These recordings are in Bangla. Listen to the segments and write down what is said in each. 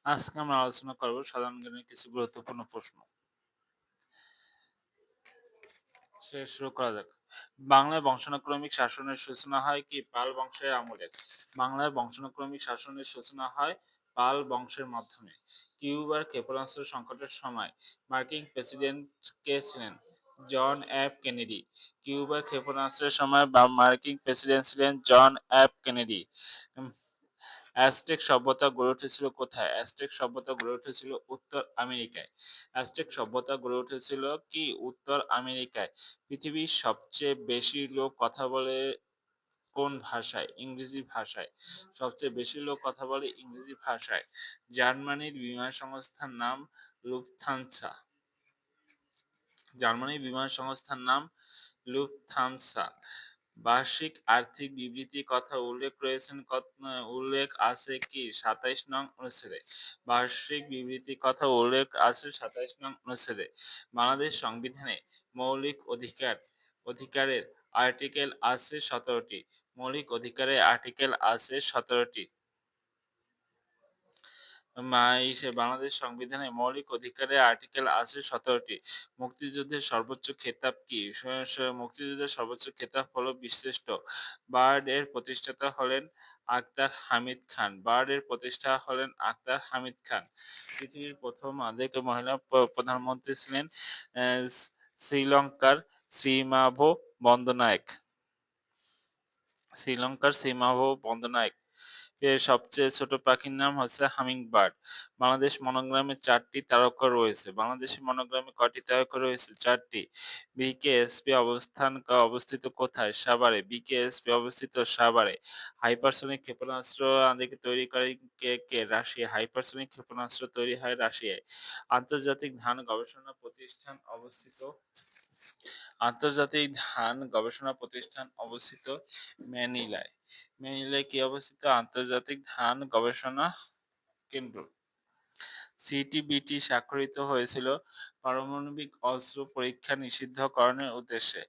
আজকে আমরা আলোচনা করব সাধারণ জ্ঞানের কিছু গুরুত্বপূর্ণ প্রশ্ন। শুরু করা যাক। বাংলায় বংশানুক্রমিক শাসনের সূচনা হয় কি পাল বংশের আমলে? বাংলায় বংশানুক্রমিক শাসনের সূচনা হয় পাল বংশের মাধ্যমে। কিউবার ক্ষেপণাস্ত্র সংকটের সময় মার্কিন প্রেসিডেন্ট কে ছিলেন? John F Kennedy. কিউবার ক্ষেপণাস্ত্রের সময় মার্কিন প্রেসিডেন্ট ছিলেন জন এফ কেনেডি। অ্যাজটেক সভ্যতা গড়ে উঠেছিল কোথায়? অ্যাজটেক সভ্যতা গড়ে উঠেছিল উত্তর আমেরিকায়। অ্যাজটেক সভ্যতা গড়ে উঠেছিল কি উত্তর আমেরিকায়। পৃথিবীর সবচেয়ে বেশি লোক কথা বলে কোন ভাষায়? ইংরেজি ভাষায়। সবচেয়ে বেশি লোক কথা বলে ইংরেজি ভাষায়। জার্মানির বিমান সংস্থার নাম লুফথানসা। জার্মানির বিমান সংস্থার নাম লুফথানসা। বার্ষিক আর্থিক বিবৃতি কথা উল্লেখ আছে কি ২৭ নং অনুচ্ছেদে। বার্ষিক বিবৃতি কথা উল্লেখ আছে ২৭ নং অনুচ্ছেদে। বাংলাদেশ সংবিধানে মৌলিক অধিকারের আর্টিকেল আছে ১৭টি। মৌলিক অধিকারের আর্টিকেল আছে ১৭টি। বাংলাদেশ সংবিধানে মৌলিক অধিকারের আর্টিকেল আছে ১৭টি। মুক্তিযুদ্ধের সর্বোচ্চ খেতাব কি? মুক্তিযুদ্ধের সর্বোচ্চ খেতাব হলো বীরশ্রেষ্ঠ। বার্ড এর প্রতিষ্ঠাতা হলেন আক্তার হামিদ খান। বার্ড এর প্রতিষ্ঠা হলেন আক্তার হামিদ খান। পৃথিবীর প্রথম আধুনিক মহিলা প্রধানমন্ত্রী ছিলেন আহ, শ্রীলঙ্কার শ্রীমাভো বন্দনায়ক। শ্রীলঙ্কার শ্রীমাভো বন্দনায়ক। এর সবচেয়ে ছোট পাখির নাম হচ্ছে হামিং বার্ড। বাংলাদেশ মনোগ্রামে ৪টি তারকা রয়েছে। বাংলাদেশের মনোগ্রামে কয়টি তারকা রয়েছে? ৪টি। বিকেএসপি অবস্থিত কোথায়? সাভারে। বিকেএসপি অবস্থিত সাভারে। হাইপারসনিক ক্ষেপণাস্ত্র আদিকে তৈরি করে কে? রাশিয়া। হাইপারসনিক ক্ষেপণাস্ত্র তৈরি হয় রাশিয়ায়। আন্তর্জাতিক ধান গবেষণা প্রতিষ্ঠান অবস্থিত আন্তর্জাতিক ধান গবেষণা প্রতিষ্ঠান অবস্থিত ম্যানিলায়। ম্যানিলায় কি অবস্থিত? আন্তর্জাতিক ধান গবেষণা কেন্দ্র। সিটিবিটি স্বাক্ষরিত হয়েছিল পারমাণবিক অস্ত্র পরীক্ষা নিষিদ্ধকরণের উদ্দেশ্যে।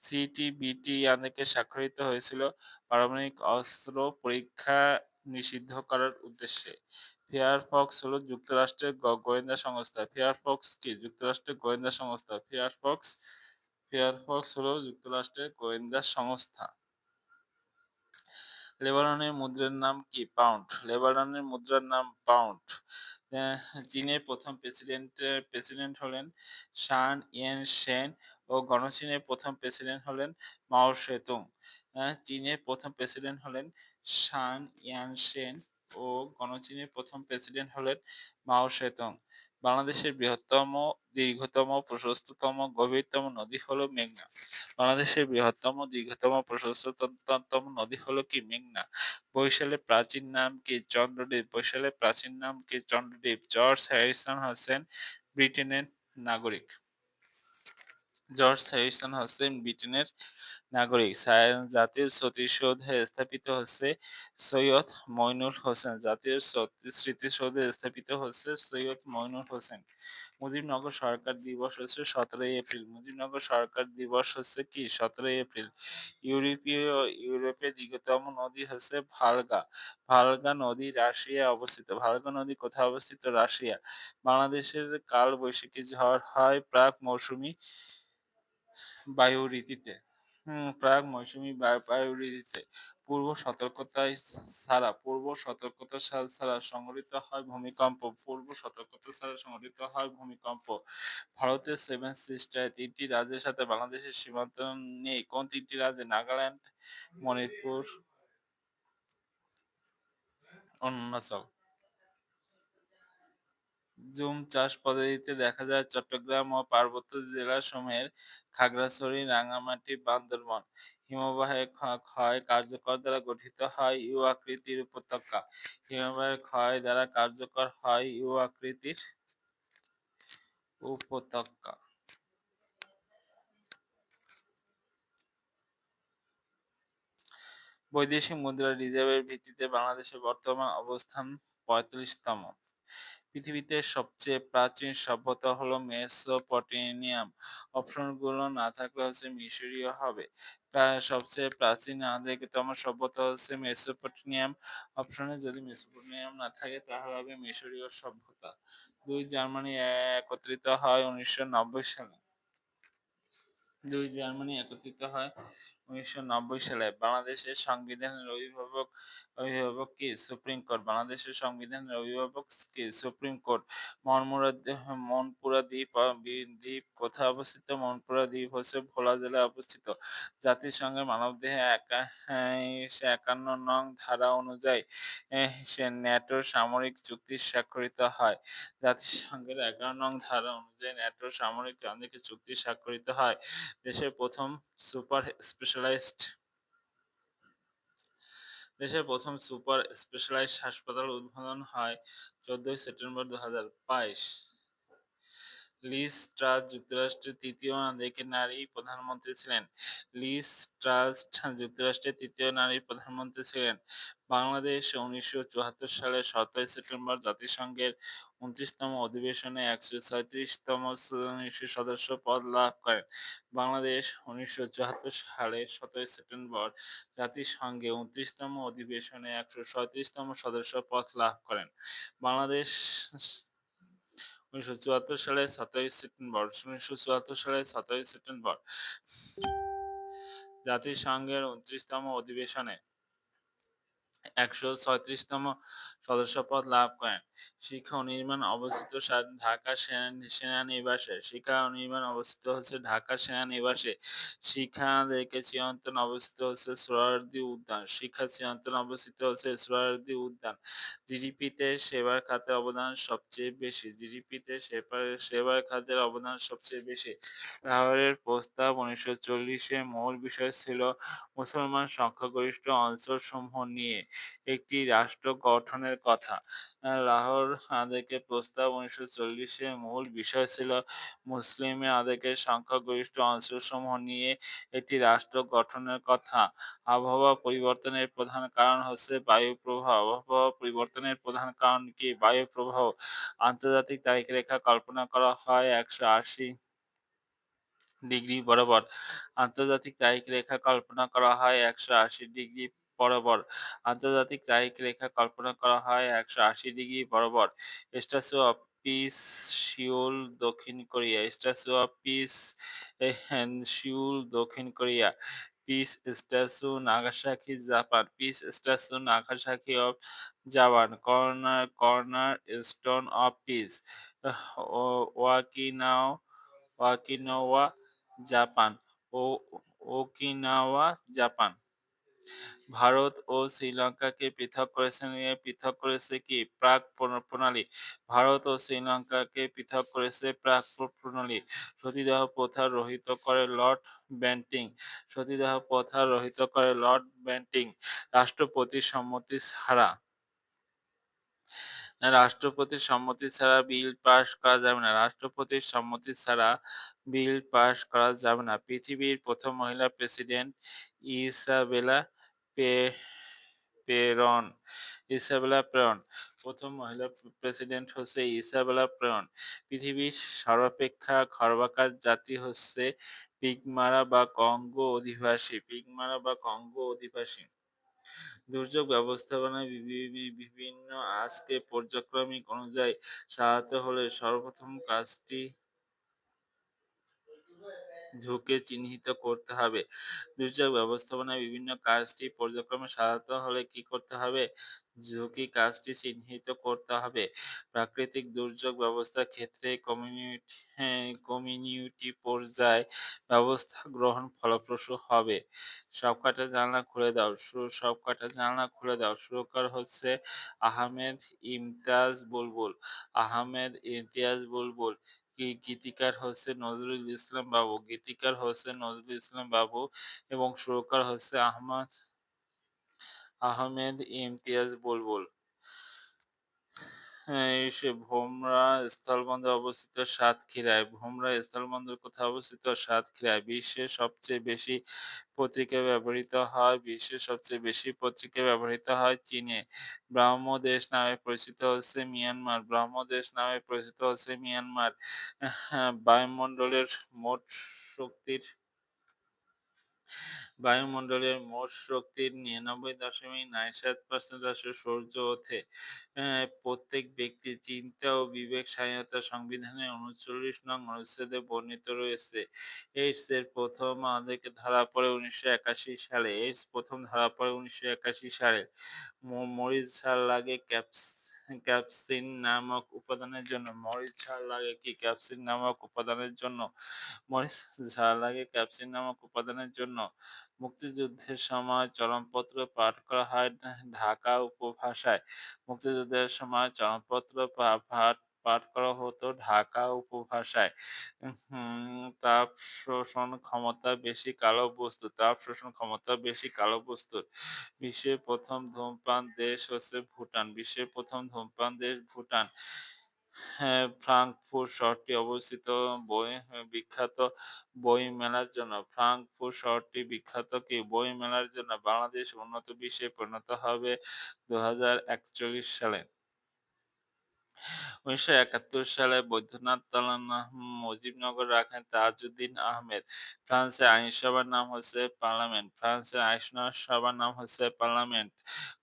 সিটিবিটি আদেকে স্বাক্ষরিত হয়েছিল পারমাণবিক অস্ত্র পরীক্ষা নিষিদ্ধ করার উদ্দেশ্যে। ফেয়ারফক্স হলো যুক্তরাষ্ট্রের গোয়েন্দা সংস্থা। ফেয়ারফক্স কি? যুক্তরাষ্ট্রের গোয়েন্দা সংস্থা। ফেয়ারফক্স হলো যুক্তরাষ্ট্রের গোয়েন্দা সংস্থা। লেবাননের মুদ্রার নাম কি? পাউন্ড। লেবাননের মুদ্রার নাম পাউন্ড। আহ, চীনের প্রথম প্রেসিডেন্ট হলেন শান ইয়ান সেন ও গণচীনের প্রথম প্রেসিডেন্ট হলেন মাও সেতুং। চীনের প্রথম প্রেসিডেন্ট হলেন শান ইয়ান সেন ও গণচীনের প্রথম প্রেসিডেন্ট হলেন মাও সেতুং। বাংলাদেশের বৃহত্তম, দীর্ঘতম, প্রশস্ততম, গভীরতম নদী হলো মেঘনা। বাংলাদেশের বৃহত্তম, দীর্ঘতম, প্রশস্ততম নদী হলো কি? মেঘনা। বরিশালের প্রাচীন নাম কি? চন্দ্রদ্বীপ। বরিশালের প্রাচীন নাম কি? চন্দ্রদ্বীপ। জর্জ হ্যারিসন হচ্ছেন ব্রিটেনের নাগরিক। জর্জ হ্যারিসন হচ্ছেন ব্রিটেনের নাগরিক। জাতীয় স্মৃতিসৌধে স্থাপিত হচ্ছে সৈয়দ মইনুল হোসেন। জাতীয় স্মৃতিসৌধে স্থাপিত হচ্ছে সৈয়দ মইনুল হোসেন। মুজিবনগর সরকার দিবস হচ্ছে ১৭ই এপ্রিল। মুজিবনগর সরকার দিবস হচ্ছে কি? ১৭ই এপ্রিল। ইউরোপের দীর্ঘতম নদী হচ্ছে ভালগা। ভালগা নদী রাশিয়ায় অবস্থিত। ভালগা নদী কোথায় অবস্থিত? রাশিয়া। বাংলাদেশের কাল বৈশাখী ঝড় হয় প্রাক মৌসুমী বায়ু রীতিতে। প্রাক মৌসুমী বায়ু রীতিতে। পূর্ব সতর্কতা ছাড়া সংঘটিত হয় ভূমিকম্প। পূর্ব সতর্কতা ছাড়া সংঘটিত হয় ভূমিকম্প। ভারতের সেভেন সিস্টার ৩টি রাজ্যের সাথে বাংলাদেশের সীমান্ত নেই। কোন ৩টি রাজ্যে? নাগাল্যান্ড, মণিপুর, অরুণাচল। জুম চাষ পদ্ধতিতে দেখা যায় চট্টগ্রাম ও পার্বত্য জেলাসমূহের খাগড়াছড়ি, রাঙ্গামাটি, বান্দরবান হিমবাহের ক্ষয় কার্যকর দ্বারা গঠিত হয় ইউ আকৃতির উপত্যকা। হিমবাহের ক্ষয় দ্বারা কার্যকর হয় ইউ আকৃতির উপত্যকা। বৈদেশিক মুদ্রা রিজার্ভের ভিত্তিতে বাংলাদেশের বর্তমান অবস্থান ৪৫তম। পৃথিবীতে সবচেয়ে প্রাচীন সভ্যতা হলো মেসোপটেমিয়াম। অপশনগুলো না থাকলে হচ্ছে মিশরীয় হবে। সবচেয়ে প্রাচীন আদিতম সভ্যতা হচ্ছে মেসোপটেমিয়াম। অপশনে যদি মেসোপটেমিয়াম না থাকে তাহলে হবে মিশরীয় সভ্যতা। দুই জার্মানি একত্রিত হয় 1990 সালে। জার্মানি একত্রিত হয় 1990 সালে। বাংলাদেশের সংবিধানের অভিভাবক কে? Supreme court. বাংলাদেশের সংবিধানের অভিভাবক কে? Supreme court. মনপুরা দ্বীপ কোথায় অবস্থিত? মনপুরা দ্বীপ হচ্ছে ভোলা জেলায় অবস্থিত। জাতিসংঘের মানবদেহে 51 নং ধারা অনুযায়ী সে ন্যাটো সামরিক চুক্তি স্বাক্ষরিত হয়। জাতিসংঘের 11 নং ধারা অনুযায়ী ন্যাটো সামরিক চুক্তি স্বাক্ষরিত হয়। দেশের প্রথম সুপার স্পেশালাইজড দেশের প্রথম সুপার স্পেশালাইজড হাসপাতাল উদ্বোধন হয় 14 সেপ্টেম্বর 2022। লিজ ট্রাস যুক্তরাষ্ট্রের তৃতীয় নারী প্রধানমন্ত্রী ছিলেন। লিজ ট্রাস যুক্তরাষ্ট্রের তৃতীয় নারী প্রধানমন্ত্রী ছিলেন। বাংলাদেশ 1974 সালের 17 সেপ্টেম্বর জাতিসংঘের 29তম অধিবেশনে 136তম সদস্য পদ লাভ করেন। বাংলাদেশ 1974 সালের 17 সেপ্টেম্বর জাতিসংঘে 29তম অধিবেশনে 137তম সদস্য পদ লাভ করেন। বাংলাদেশ 1974 সালের 17 সেপ্টেম্বর জাতিসংঘের 29তম অধিবেশনে 136তম সদস্যপদ লাভ করেন। শিক্ষা ও নির্মাণ অবস্থিত ঢাকা সেনানিবাসে। শিক্ষা ও নির্মাণ অবস্থিত হচ্ছে ঢাকা সেনানিবাসে। শিক্ষা থেকে চিরন্তন অবস্থিত হচ্ছে সোহরাওয়ার্দী উদ্যান। শিক্ষা চিরন্তন অবস্থিত হচ্ছে সোহরাওয়ার্দী উদ্যান। জিডিপিতে সেবার খাতের অবদান সবচেয়ে বেশি। জিডিপিতে সেবার খাতের অবদান সবচেয়ে বেশি। লাহোরের প্রস্তাব 1940-এ মূল বিষয় ছিল মুসলমান সংখ্যাগরিষ্ঠ অঞ্চলসমূহ নিয়ে একটি রাষ্ট্র গঠনের কথা। লাহোর আদেকের প্রস্তাব 1940-এ মূল বিষয় ছিল মুসলিম আদেকের সংখ্যাগরিষ্ঠ অঞ্চলসমূহ নিয়ে একটি রাষ্ট্র গঠনের কথা। আবহাওয়া পরিবর্তনের প্রধান কারণ হচ্ছে বায়ু প্রবাহ। আবহাওয়া পরিবর্তনের প্রধান কারণ কি? বায়ু প্রবাহ। আন্তর্জাতিক তারিখরেখা কল্পনা করা হয় 180 ডিগ্রি বরাবর। আন্তর্জাতিক তারিখরেখা কল্পনা করা হয় 180 ডিগ্রি বরাবর। আন্তর্জাতিক তারিখরেখা কল্পনা করা হয় 180 ডিগ্রি বরাবর। স্ট্যাচু অফ পিস সিউল, দক্ষিণ Korea. Statue of peace Seoul, দক্ষিণ Korea. Peace statue Nagasaki, Japan. Peace statue Nagasaki of Japan. Corner stone of peace ওয়াকিনাও ওয়াকিনাওয়া, জাপান। ও ওকিনাওয়া, জাপান। ভারত ও শ্রীলঙ্কাকে পৃথক করেছে কি? প্রাক প্রণালী। ভারত ও শ্রীলঙ্কাকে পৃথক করেছে প্রাক প্রণালী। সতীদাহ প্রথা রহিত করে লর্ড বেন্টিং। সতীদাহ প্রথা রহিত করে লর্ড বেন্টিং। রাষ্ট্রপতির সম্মতি ছাড়া রাষ্ট্রপতির সম্মতি ছাড়া বিল পাস করা যাবে না। রাষ্ট্রপতির সম্মতি ছাড়া বিল পাস করা যাবে না। পৃথিবীর প্রথম মহিলা president Isabella pay Peron. Isabella Peron. প্রথম মহিলা প্রেসিডেন্ট হচ্ছে ইসাবেলা পেরন। পৃথিবীর সর্বাপেক্ষা খর্বাকার জাতি হচ্ছে পিগমারা বা কঙ্গো অধিবাসী। পিগমারা বা কঙ্গো অধিবাসী। দুর্যোগ ব্যবস্থাপনায় বিভিন্ন আজকে পর্যায়ক্রমিক অনুযায়ী সাজাতে হলে সর্বপ্রথম কাজটি ঝুঁকে চিহ্নিত করতে হবে। দুর্যোগ ব্যবস্থাপনায় বিভিন্ন কাজটি পর্যায়ক্রমে সাজাতে হলে কি করতে হবে? ঝুঁকি কাজটি চিহ্নিত করতে হবে। প্রাকৃতিক দুর্যোগ ব্যবস্থার ক্ষেত্রে কমিউনিটি পর্যায়ে ব্যবস্থা গ্রহণ ফলপ্রসূ হবে। সবকটা জানলা খুলে দাও। সবকটা জানলা খুলে দাও। সুরকার হচ্ছে আহমেদ ইমতিয়াজ বুলবুল। আহমেদ ইমতিয়াজ বুলবুল। গীতিকার হচ্ছে নজরুল ইসলাম বাবু। গীতিকার হচ্ছে নজরুল ইসলাম বাবু এবং সুরকার হচ্ছে আহমেদ ইমতিয়াজ বুলবুল। হ্যাঁ, সে ভোমরা স্থলবন্দর অবস্থিত সাতক্ষীরায়। ভোমরা স্থলবন্দর কোথায় অবস্থিত? সাতক্ষীরায়। বিশ্বের সবচেয়ে বেশি পত্রিকা ব্যবহৃত হয় বিশ্বের সবচেয়ে বেশি পত্রিকা ব্যবহৃত হয় চীনে। ব্রাহ্মদেশ নামে পরিচিত হচ্ছে মিয়ানমার। ব্রাহ্মদেশ নামে পরিচিত হচ্ছে মিয়ানমার। বায়ুমণ্ডলের মোট শক্তির বায়ুমণ্ডলের মোট শক্তির ৯৯.৯৭% আসে সূর্য ওঠে। প্রত্যেক ব্যক্তির চিন্তা ও বিবেক স্বাধীনতা সংবিধানের ৩৯ নং অনুচ্ছেদে বর্ণিত রয়েছে। এইডস-এর প্রথম আমাদেরকে ধরা পড়ে ১৯৮১ সালে। এইডস প্রথম ধরা পড়ে ১৯৮১ সালে। মরিচ ঝাল লাগে ক্যাপসিন নামক উপাদানের জন্য। মরিচ ঝাল লাগে কি? ক্যাপসিন নামক উপাদানের জন্য। মরিচ ঝাল লাগে ক্যাপসিন নামক উপাদানের জন্য। মুক্তিযুদ্ধের সময় চরমপত্র পাঠ করা হয় ঢাকা উপভাষায়। মুক্তিযুদ্ধের সময় চরমপত্র পাঠ পাঠ করা হতো ঢাকা উপভাষায়। তাপ শোষণ ক্ষমতা বেশি কালো বস্তু। তাপ শোষণ ক্ষমতা বেশি কালো বস্তুর। বিশ্বের প্রথম ধূমপান দেশ হচ্ছে ভুটান। বিশ্বের প্রথম ধূমপান দেশ ভুটান। হ্যাঁ, ফ্রাঙ্কফুর্ট শহরটি অবস্থিত বিখ্যাত বই মেলার জন্য। ফ্রাঙ্কফুর্ট শহরটি বিখ্যাত কি? বই মেলার জন্য। বাংলাদেশ উন্নত বিশ্বে পরিণত হবে ২০৪১ সালে। ১৯৭১ সালে বৈদ্যনাথ তলানা মুজিবনগর রাখেন তাজউদ্দিন আহমেদ। ফ্রান্সের আইনসভার নাম হচ্ছে পার্লামেন্ট। ফ্রান্সের আইনসভার নাম হচ্ছে পার্লামেন্ট।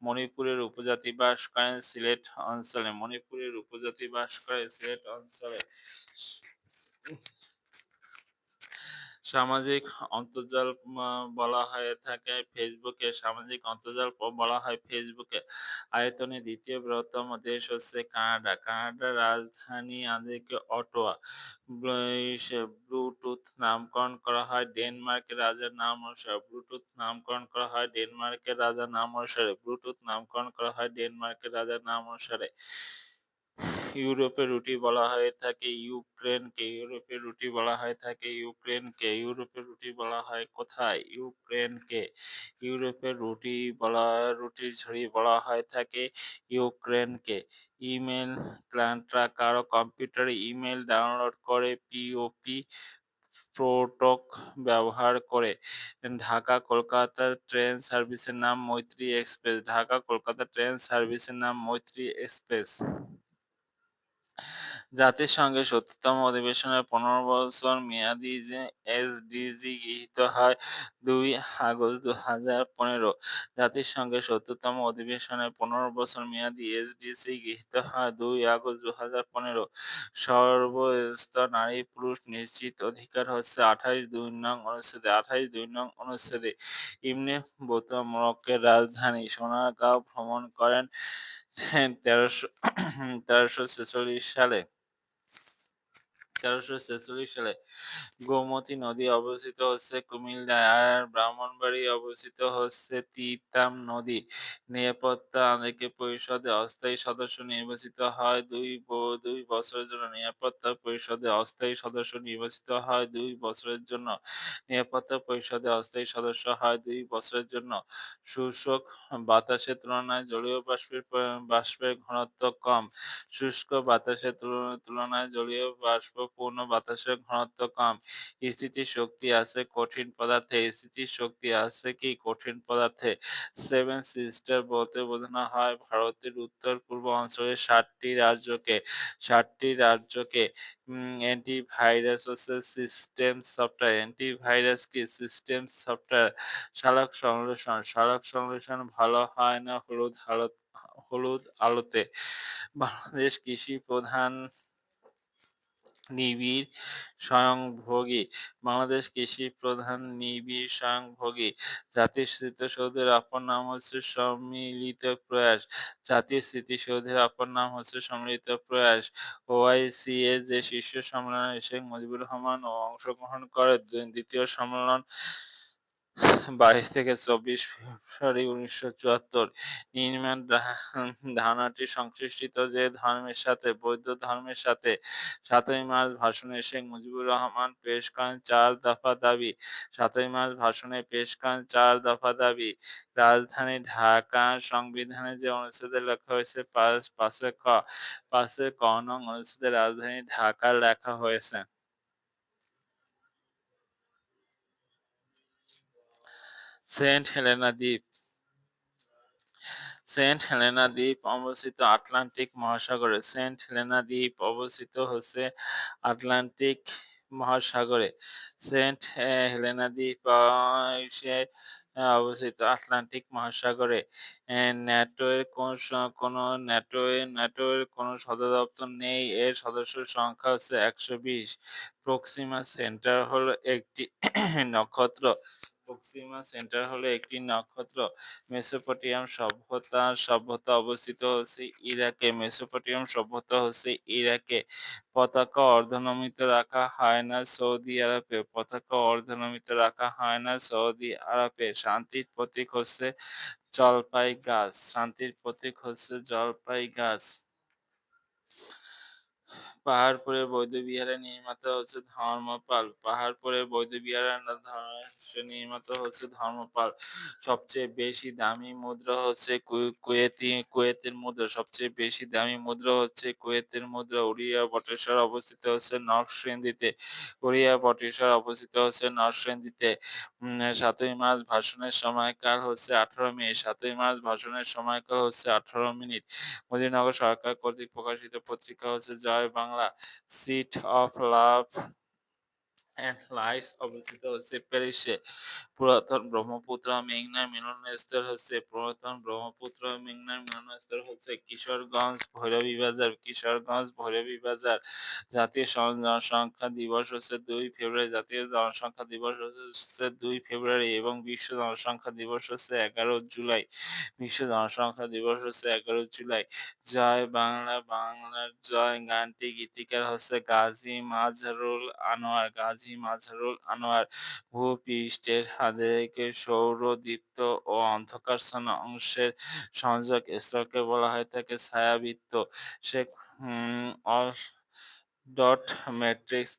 মণিপুরের উপজাতি বাস করেন সিলেট অঞ্চলে। মণিপুরের উপজাতি বাস করে সিলেট অঞ্চলে। সামাজিক অন্তর্জাল বলা হয়ে থাকে ফেসবুকে। সামাজিক অন্তর্জাল বলা হয় ফেসবুকে। আয়তনে দ্বিতীয় বৃহত্তম দেশ হচ্ছে কানাডা। কানাডার রাজধানী আমাদেরকে অটোয়া। ব্লুটুথ নামকরণ করা হয় ডেনমার্কের রাজার নাম অনুসারে। ব্লুটুথ নামকরণ করা হয় ডেনমার্কের রাজার নাম অনুসারে। ব্লুটুথ নামকরণ করা হয় ডেনমার্কের রাজার নাম অনুসারে। ইউরোপের রুটি বলা হয়ে থাকে ইউক্রেনকে। ইউরোপের রুটি বলা হয়ে থাকে ইউক্রেনকে। ইউরোপের রুটি বলা হয় কোথায়? ইউক্রেনকে। ইউরোপের রুটির ঝুড়ি বলা হয়ে থাকে ইউক্রেনকে। ইমেল ক্লায়েন্টরা কারো কম্পিউটারে ইমেল ডাউনলোড করে পিওপি প্রোটক ব্যবহার করে। ঢাকা কলকাতা ট্রেন সার্ভিসের নাম মৈত্রী এক্সপ্রেস। ঢাকা কলকাতা ট্রেন সার্ভিসের নাম মৈত্রী এক্সপ্রেস। জাতিসংঘের ৭০তম অধিবেশনের ১৫ বছর মেয়াদী এসডিজি গৃহীত হয় ২ আগস্ট ২০১৫। জাতিসংঘের ৭০তম অধিবেশনের ১৫ বছর মেয়াদী এসডিজি গৃহীত হয় ২ আগস্ট ২০১৫। সর্বস্তর নারী-পুরুষ নিশ্চিত অধিকার হচ্ছে ২৮ নং অনুচ্ছেদে। ২৮ নং অনুচ্ছেদে। ইবনে বতুতা মরক্কোর রাজধানী সোনারগাঁও ভ্রমণ করেন ১৩৪৬ সালে। ১৩৪৬ সালে। গোমতী নদী অবস্থিত হচ্ছে কুমিল্লায়। আর ব্রাহ্মণবাড়িয়া অবস্থিত হচ্ছে তিতাম নদী। নিরাপত্তা আয়োগের পরিষদে অস্থায়ী সদস্য নির্বাচিত হয় ২ বছরের জন্য। নিরাপত্তা পরিষদে অস্থায়ী সদস্য নির্বাচিত হয় ২ বছরের জন্য। নিরাপত্তা পরিষদে অস্থায়ী সদস্য হয় ২ বছরের জন্য। শুষ্ক বাতাসের তুলনায় জলীয় বাষ্পের ঘনত্ব কম। শুষ্ক বাতাসের তুলনায় জলীয় বাষ্পপূর্ণ বাতাসের ঘনত্ব কম। স্থিতিশক্তি আছে কঠিন পদার্থে। স্থিতিশক্তি আছে কি? কঠিন পদার্থে। সেভেন সিস্টার বলতে বোঝানো হয় ভারতের উত্তর-পূর্ব অঞ্চলের ৭টি রাজ্যকে। ৭টি রাজ্যকে। অ্যান্টিভাইরাস হচ্ছে সিস্টেম সফটওয়্যার। অ্যান্টিভাইরাস কি? System software. সালোক সংশ্লেষণ। সালোক সংশ্লেষণ ভালো হয় না হলুদ আলোতে। বাংলাদেশ কৃষি প্রধান নিবিড় স্বয়ংভোগী। বাংলাদেশ কৃষি প্রধান নিবিড় স্বয়ংভোগী। জাতীয় স্মৃতিসৌধের অপর নাম হচ্ছে সম্মিলিত প্রয়াস। জাতীয় স্মৃতিসৌধের অপর নাম হচ্ছে সম্মিলিত প্রয়াস। ওআইসি এর যে শীর্ষ সম্মেলনে শেখ মুজিবুর রহমান অংশগ্রহণ করে দ্বিতীয় সম্মেলন 22 থেকে 24 ফেব্রুয়ারি 1974 নির্মাণ ধারণাটি সংশ্লিষ্ট যে ধর্মের সাথে বৌদ্ধ ধর্মের সাথে ৭ই মার্চ ভাষণে শেখ মুজিবুর রহমান পেশ করেন ৪ দফা দাবি। ৭ই মার্চ ভাষণে পেশ করেন ৪ দফা দাবি। রাজধানী ঢাকা সংবিধানে যে অনুচ্ছেদে লেখা হয়েছে ৫ ক ৫ ক নং অনুচ্ছেদে রাজধানী ঢাকা লেখা হয়েছে। সেন্ট হেলেনা দ্বীপ সেন্ট হেলেনা দ্বীপ অবস্থিত আটলান্টিক মহাসাগরে। সেন্ট হেলেনা দ্বীপ অবস্থিত হচ্ছে আটলান্টিক মহাসাগরে। সেন্ট হেলেনা দ্বীপ অবস্থিত আটলান্টিক মহাসাগরে। ন্যাটোর ন্যাটোর কোনো সদর দপ্তর নেই। এর সদস্য সংখ্যা হচ্ছে ১২০। প্রক্সিমা সেন্টার হলো একটি নক্ষত্র। প্রক্সিমা সেন্টার হলো একটি নক্ষত্র। মেসোপটেমিয়াম সভ্যতা অবস্থিত হচ্ছে ইরাকে। মেসোপটেমিয়াম সভ্যতা হচ্ছে ইরাকে। পতাকা অর্ধনমিত রাখা হয় না সৌদি আরবে। পতাকা অর্ধনমিত রাখা হয় না সৌদি আরবে। শান্তির প্রতীক হচ্ছে জলপাই গাছ। শান্তির প্রতীক হচ্ছে জলপাই গাছ। পাহাড়পুরের বৌদ্ধবিহারে নির্মিত হচ্ছে ধর্মপাল। পাহাড়পুরের বৌদ্ধবিহারের নির্মিত হচ্ছে ধর্মপাল। সবচেয়ে বেশি দামি মুদ্রা হচ্ছে কুয়েতের মুদ্রা। সবচেয়ে বেশি দামি মুদ্রা হচ্ছে কুয়েতের মুদ্রা। উড়িয়া বটেশ্বর অবস্থিত হচ্ছে নরসিংদীতে। উড়িয়া বটেশ্বর অবস্থিত হচ্ছে নরসিংদীতে। ৭ই মার্চ ভাষণের সময়কাল হচ্ছে ১৮ মিনিট। ৭ই মার্চ ভাষণের সময়কাল হচ্ছে ১৮ মিনিট। মুজিবনগর সরকার কর্তৃক প্রকাশিত পত্রিকা হচ্ছে Joy Bangla. City of love and lights অবস্থিত হচ্ছে প্যারিসে। পুরাতন ব্রহ্মপুত্র মেঘনা মিলনস্থল হচ্ছে কিশোরগঞ্জ ভৈরবী বাজার। কিশোরগঞ্জ ভৈরবী বাজার। জাতীয় জনসংখ্যা দিবস হচ্ছে ২ ফেব্রুয়ারি। জাতীয় জনসংখ্যা দিবস হচ্ছে ২ ফেব্রুয়ারি এবং বিশ্ব জনসংখ্যা দিবস হচ্ছে ১১ জুলাই। বিশ্ব জনসংখ্যা দিবস হচ্ছে ১১ জুলাই। জয় বাংলা বাংলার জয় গানটি গীতিকার হচ্ছে গাজী মাজহারুল আনোয়ার। ভূপৃষ্ঠের আদিকে সৌরদীপ্ত ও অন্ধকারাচ্ছন্ন অংশের সংযোগ স্থলকে বলা হয়ে থাকে ছায়াবৃত্ত। সে ডট ম্যাট্রিক্স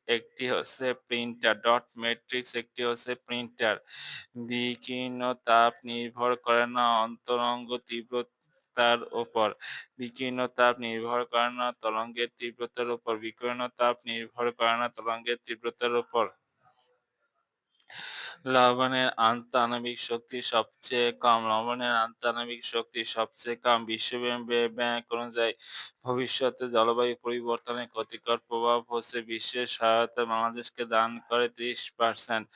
একটি হচ্ছে প্রিন্টার। বিকীর্ণ তাপ নির্ভর করে না অন্তরঙ্গ তীব্রতার উপর। বিকীর্ণ তাপ নির্ভর করে না তরঙ্গের তীব্রতার উপর। বিকীর্ণ তাপ নির্ভর করে না তরঙ্গের তীব্রতার উপর। লবণের আন্তঃআণবিক শক্তি সবচেয়ে কম। লবণের আন্তঃআণবিক শক্তি সবচেয়ে কম। বিশ্বব্যাংক অনুযায়ী ভবিষ্যতে জলবায়ু পরিবর্তনের ক্ষতিকর প্রভাব হচ্ছে বিশ্বের সহায়তা বাংলাদেশকে দান করে ৩০%।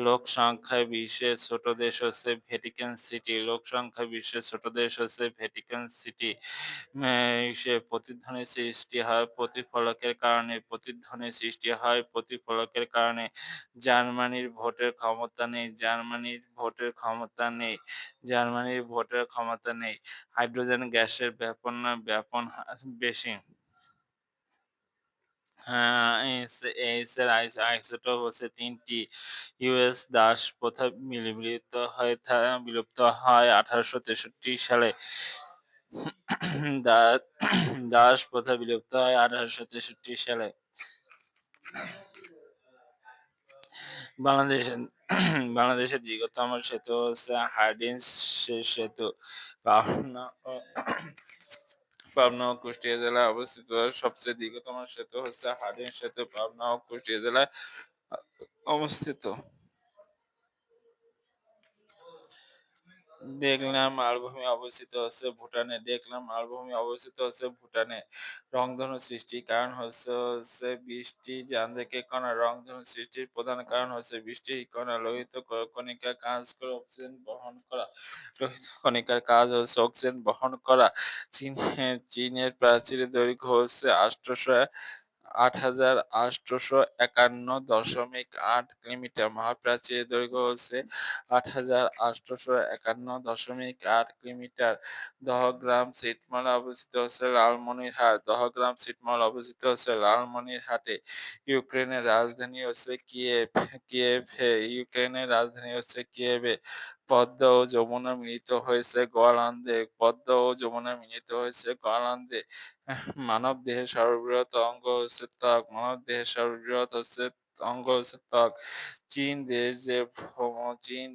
লোক সংখ্যায় বিশ্বের ছোট দেশ হচ্ছে ভ্যাটিকান সিটি। লোক সংখ্যায় বিশ্বের ছোট দেশ হচ্ছে ভ্যাটিকান সিটি। প্রতিধ্বনি সৃষ্টি হয় প্রতিফলকের কারণে। প্রতিধ্বনি সৃষ্টি হয় প্রতিফলকের কারণে। জার্মানির ভোটের ক্ষমতা নেই। জার্মানির ভোটের ক্ষমতা নেই। জার্মানির ভোটের ক্ষমতা নেই। হাইড্রোজেন গ্যাসের ব্যাপন হার বেশি। এইস এর আইসোটোপ হচ্ছে ৩টি। ইউএস দাস প্রথা বিলুপ্ত হয় ১৮৬৩ সালে। দা- দাস প্রথা বিলুপ্ত হয় ১৮৬৩ সালে। বাংলাদেশের বাংলাদেশের দীর্ঘতম সেতু হচ্ছে হার্ডিঞ্জ সেতু। পাবনা ও পাবনা ও কুষ্টিয়া জেলায় অবস্থিত। সবচেয়ে দীর্ঘতম সেতু হচ্ছে হার্ডিঞ্জ সেতু। পাবনা ও কুষ্টিয়া জেলায় অবস্থিত। দেখলাম মালভূমি অবস্থিত হচ্ছে ভুটানে। রংধনু সৃষ্টির কারণ হচ্ছে বৃষ্টি। যান থেকে কণা। রংধনু সৃষ্টির প্রধান কারণ হচ্ছে বৃষ্টির কণা। লোহিত কণিকার কাজ করে অক্সিজেন বহন করা। লোহিত কণিকার কাজ হচ্ছে অক্সিজেন বহন করা। চীনের প্রাচীরের দৈর্ঘ্য হচ্ছে ৮৮৫১.৮ কিলোমিটার। মহাপ্রাচীরের দৈর্ঘ্য হচ্ছে ৮৮৫১.৮ কিলোমিটার। দহগ্রাম ছিটমহল অবস্থিত হচ্ছে লালমনিরহাট। দহগ্রাম ছিটমহল অবস্থিত হচ্ছে লালমনিরহাটে। ইউক্রেনের রাজধানী হচ্ছে কিয়েভ। ইউক্রেনের রাজধানী হচ্ছে কিয়েভে। পদ্মা ও যমুনা মিলিত হয়েছে গোয়ালন্দে। পদ্মা ও যমুনা মিলিত হয়েছে গোয়ালন্দে। মানব দেহের সর্ববৃহৎ অঙ্গ হচ্ছে ত্বক। মানব দেহের সর্ববৃহৎ অঙ্গ হচ্ছে ত্বক। চীন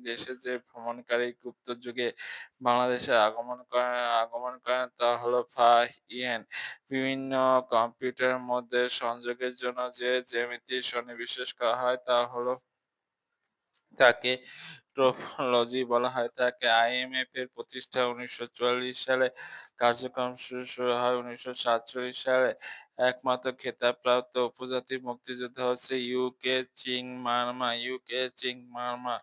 দেশে যে ভ্রমণকারী গুপ্ত যুগে বাংলাদেশে আগমন করেন তা হলো ফা-হিয়েন। বিভিন্ন কম্পিউটারের মধ্যে সংযোগের জন্য যে জ্যামিতি সন্নিবেশ করা হয় তাকে টোপোলজি বলা হয় থাকে। আইএমএফ এর প্রতিষ্ঠা ১৯৪৪ সালে। কার্যক্রম শুরু হয় ১৯৪৭ সালে। একমাত্র খেতাবপ্রাপ্ত উপজাতি মুক্তিযোদ্ধা হচ্ছে ইউকে চিং মারমা।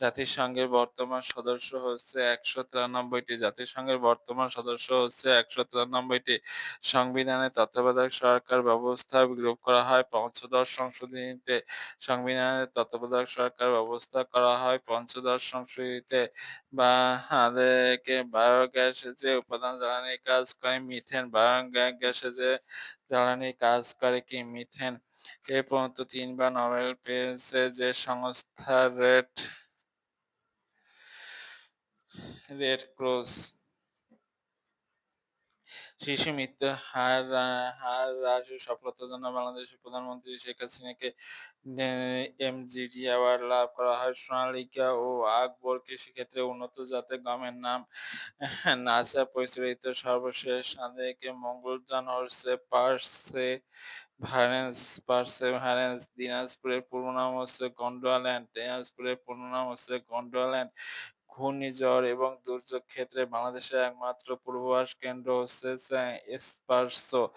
জাতিসংঘের বর্তমান সদস্য হচ্ছে ১৯৩ টি। জাতিসংঘের বর্তমান সদস্য হচ্ছে ১৯৩ টি। সংবিধানে তত্ত্বাবধায়ক সরকার ব্যবস্থা বিলোপ করা হয় পঞ্চদশ সংশোধনীতে। সংবিধানে তত্ত্বাবধায়ক সরকার ব্যবস্থা করা হয় পঞ্চদশ সংশোধনীতে। বাংলাদেশে বায়োগ্যাসে যে উপাদান জ্বালানির কাজ করে মিথেন। বায়োগ্যাসে যে জ্বালানির কাজ করে কি মিথেন। এ পর্যন্ত ৩ বার নোবেল পেয়েছে যে সংস্থা রেড ক্রস। শিশু মৃত্যুর হার হ্রাসে সফলতার জন্য বাংলাদেশের প্রধানমন্ত্রী শেখ হাসিনাকে এমজিডি অ্যাওয়ার্ড লাভ করা হয়। সোনালিকা ও আকবর কৃষিক্ষেত্রে উন্নত জাতের গমের নাম। নাসা পরিচালিত সর্বশেষ চাঁদে মঙ্গলযান হচ্ছে পারসেভারেন্স। দিনাজপুরের পুরো নাম হচ্ছে গন্ডোয়াল্যান্ড। ঘূর্ণিঝড় এবং দুর্যোগ ক্ষেত্রে বাংলাদেশের একমাত্র পূর্বাভাস কেন্দ্র হচ্ছে এসপারসো।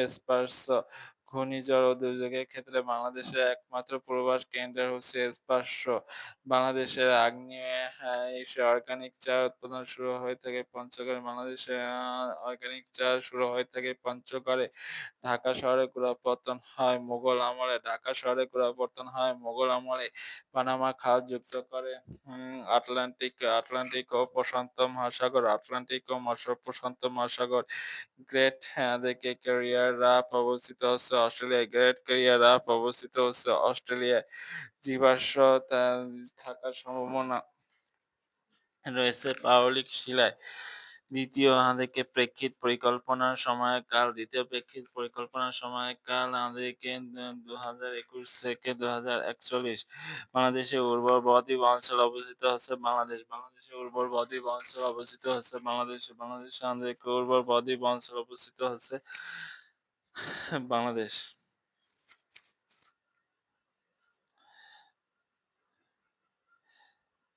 এসপারসো। ঘূর্ণিঝড় ও দুর্যোগের ক্ষেত্রে বাংলাদেশের একমাত্র পূর্বাভাস কেন্দ্র হচ্ছে এসপারসো। বাংলাদেশের আগ্নেয় এসে অর্গানিক চা উৎপাদন শুরু হয়ে থাকে পঞ্চগড়ে। বাংলাদেশে অর্গানিক চা শুরু হয়ে থাকে পঞ্চগড়ে। ঢাকা শহরে গোড়াপত্তন হয় মুঘল আমলে। ঢাকা শহরে গোড়াপত্তন হয় মুঘল আমলে। পানামা খাল যুক্ত করে আটলান্টিক ও প্রশান্ত মহাসাগর। আটলান্টিক ও প্রশান্ত মহাসাগর। গ্রেট ক্যারিয়ার রাফ অবস্থিত হচ্ছে অস্ট্রেলিয়ায়। গ্রেট ক্যারিয়ার রাফ অবস্থিত হচ্ছে অস্ট্রেলিয়ায়। জীবাশ্ম থাকার সম্ভাবনা রয়েছে পাললিক শিলায়। দ্বিতীয় প্রেক্ষিত পরিকল্পনার সময়কাল আমাদেরকে ২০২১ থেকে ২০৪১। বাংলাদেশে উর্বর বদ্বীপ অঞ্চল অবস্থিত হচ্ছে বাংলাদেশে উর্বর বদ্বীপ অঞ্চল অবস্থিত হচ্ছে বাংলাদেশে আমাদেরকে উর্বর বদ্বীপ অঞ্চল অবস্থিত হচ্ছে বাংলাদেশ।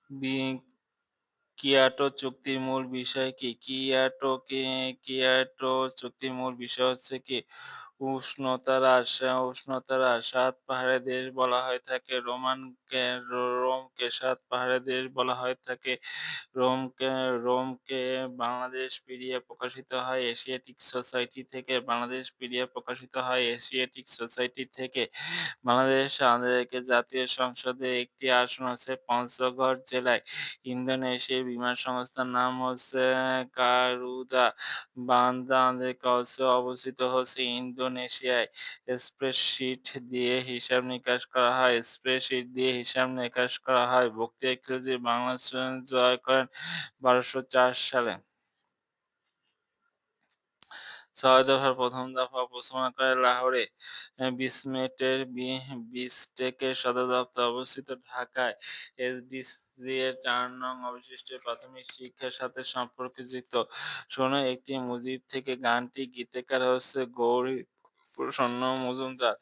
বি- কিয়োটো চুক্তির মূল বিষয় কি? কিয়োটো চুক্তির মূল বিষয় হচ্ছে কি উষ্ণতা হ্রাস। সাত পাহাড়ের দেশ বলা হয়ে থাকে রোমকে সাত পাহাড়ের দেশ বলা হয়ে থাকে। রোমকে রোমকে বাংলাদেশ পিডিএ প্রকাশিত হয় এশিয়াটিক সোসাইটি থেকে। বাংলাদেশ পিডিএ প্রকাশিত হয় এশিয়াটিক সোসাইটি থেকে। বাংলাদেশ আমাদেরকে জাতীয় সংসদে একটি আসন আছে পঞ্চগড় জেলায়। ইন্দোনেশিয়ার বিমান সংস্থার নাম হচ্ছে গারুদা। বান্দা আমাদেরকে অবস্থিত হচ্ছে ইন্দোনেশিয়ায়। স্প্রেডশিট দিয়ে হিসাব নিকাশ করা হয়। বখতিয়ার খিলজি বাংলাদেশ জয় করেন ১২০৪ সালে। ৬ দফার প্রথম দফা উপস্থাপনা করে লাহোরে। বিসটেকের সদর দপ্তর অবস্থিত ঢাকায়। এসডিজি এর ৪ নং অবশিষ্ট প্রাথমিক শিক্ষার সাথে সম্পর্কযুক্ত। শোনো একটি মুজিব থেকে গানটি গীতিকার হচ্ছে গৌরী প্রসন্ন মজুমদার।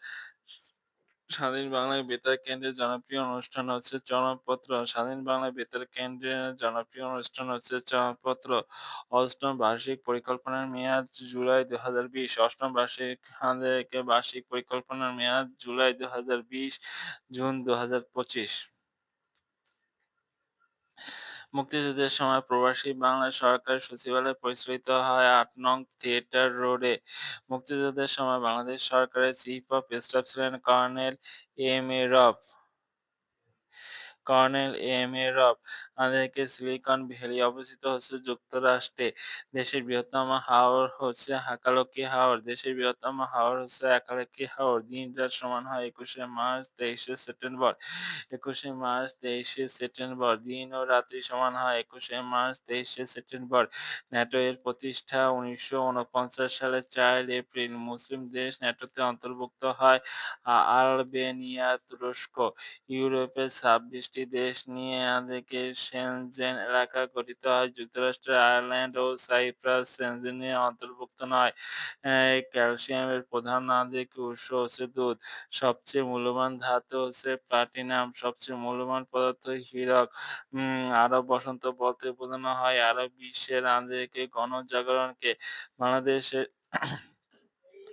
স্বাধীন বাংলায় বেতার কেন্দ্রের জনপ্রিয় অনুষ্ঠান হচ্ছে চরমপত্র। স্বাধীন বাংলায় বেতার কেন্দ্রের জনপ্রিয় অনুষ্ঠান হচ্ছে চরমপত্র। অষ্টম বার্ষিক পরিকল্পনার মেয়াদ জুলাই ২০২০। অষ্টম বার্ষিক পরিকল্পনার মেয়াদ জুলাই ২০২০ জুন ২০২৫। মুক্তিযুদ্ধের সময় প্রবাসী বাংলা সরকার সচিবালয় পরিচালিত হয় ৮ নং থিয়েটার রোডে। মুক্তিযুদ্ধের সময় বাংলাদেশ সরকারের চিফ অফ স্টাফ ছিলেন কর্নেল এম এ রব। আমাদেরকে সিলিকন ভ্যালি অবস্থিত হচ্ছে যুক্তরাষ্ট্রে। দেশের বৃহত্তম হাওর হচ্ছে হাকালকি হাওর। দেশের বৃহত্তম হাওর হচ্ছে হাকালকি হাওর। দিন-রাত সমান হয় ২১শে মার্চ, ২৩শে সেপ্টেম্বর। ২১শে মার্চ, ২৩শে সেপ্টেম্বর। দিন ও রাত্রি সমান হয় ২১শে মার্চ, ২৩শে সেপ্টেম্বর। ন্যাটো এর প্রতিষ্ঠা ১৯৪৯ সালের ৪ এপ্রিল। মুসলিম দেশ ন্যাটোতে অন্তর্ভুক্ত হয় আলবেনিয়া, তুরস্ক। ইউরোপের ২৬টি দেশ নিয়ে আমাদেরকে সেনজেন এলাকা গঠিত হয়। যুক্তরাষ্ট্রের আয়ারল্যান্ড ও সাইপ্রাস সেনজেনে অন্তর্ভুক্ত নয়। ক্যালসিয়ামের প্রধান আমাদেরকে উৎস হচ্ছে দুধ। সবচেয়ে মূল্যবান ধাতু হচ্ছে প্লাটিনাম। সবচেয়ে মূল্যবান পদার্থ হীরক। আরব বসন্ত বলতে বোঝানো হয় আরব বিশ্বের আমাদেরকে গণজাগরণকে। বাংলাদেশের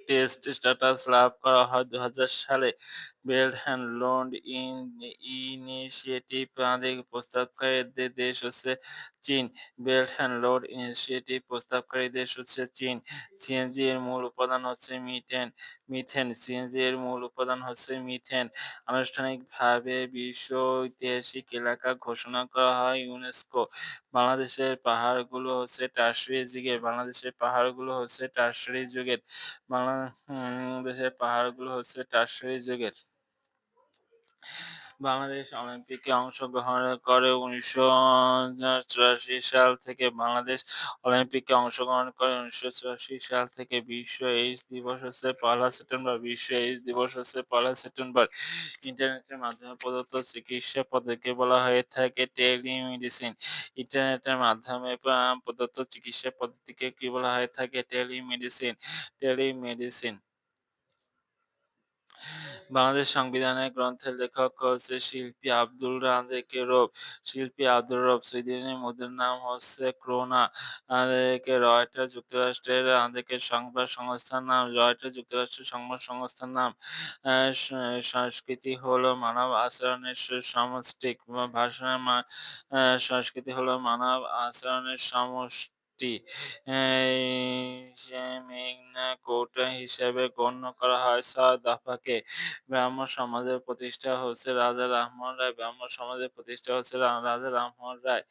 টেস্ট স্ট্যাটাস লাভ করা হয় ২০০০ সালে। বেল্ট অ্যান্ড রোড ইনিশিয়েটিভ প্রস্তাবকারী দেশ হচ্ছে চীন। বেল্ট অ্যান্ড রোড ইনিশিয়েটিভ প্রস্তাবকারী দেশ হচ্ছে চীন। সিএনজি এর মূল উপাদান হচ্ছে মিথেন। সিএনজি এর মূল উপাদান হচ্ছে মিথেন। আনুষ্ঠানিকভাবে বিশ্ব ঐতিহাসিক এলাকা ঘোষণা করা হয় ইউনেস্কো। বাংলাদেশের পাহাড়গুলো হচ্ছে টারসারি যুগের। বাংলাদেশের পাহাড়গুলো হচ্ছে টারসারি যুগের। বাংলাদেশ অলিম্পিকে অংশগ্রহণ করে ১৯৮৪ সাল থেকে। বাংলাদেশ অলিম্পিকে অংশগ্রহণ করে ১৯৮৪ সাল থেকে। বিশ্ব এইডস দিবস হচ্ছে ১লা সেপ্টেম্বর। বিশ্ব এইডস দিবস হচ্ছে ১লা সেপ্টেম্বর। ইন্টারনেটের মাধ্যমে প্রদত্ত চিকিৎসা পদ্ধতিকে বলা হয়ে থাকে টেলিমেডিসিন। ইন্টারনেটের মাধ্যমে প্রদত্ত চিকিৎসা পদ্ধতিকে কি বলা হয়ে থাকে? টেলিমেডিসিন। বাংলাদেশ সংবিধানের গ্রন্থের লেখক হচ্ছে শিল্পী আব্দুল রাদেকে রব। শিল্পী আব্দুর রব। সুইডেনের মুদ্রার নাম হচ্ছে ক্রোনা। রয়টার যুক্তরাষ্ট্রের সংবাদ সংস্থার নাম। রয়টার যুক্তরাষ্ট্রের সংবাদ সংস্থার নাম। সংস্কৃতি হলো মানব আচরণের সমষ্টিক ভাষা। সংস্কৃতি হলো মানব আচরণের সমষ্টি। সে মেঘনা কৌটা হিসেবে গণ্য করা হয় ৬ দফাকে। ব্রাহ্ম সমাজের প্রতিষ্ঠা হচ্ছে রাজা রামমোহন রায়। ব্রাহ্ম সমাজের প্রতিষ্ঠা হচ্ছে রাজা রামমোহন রায়।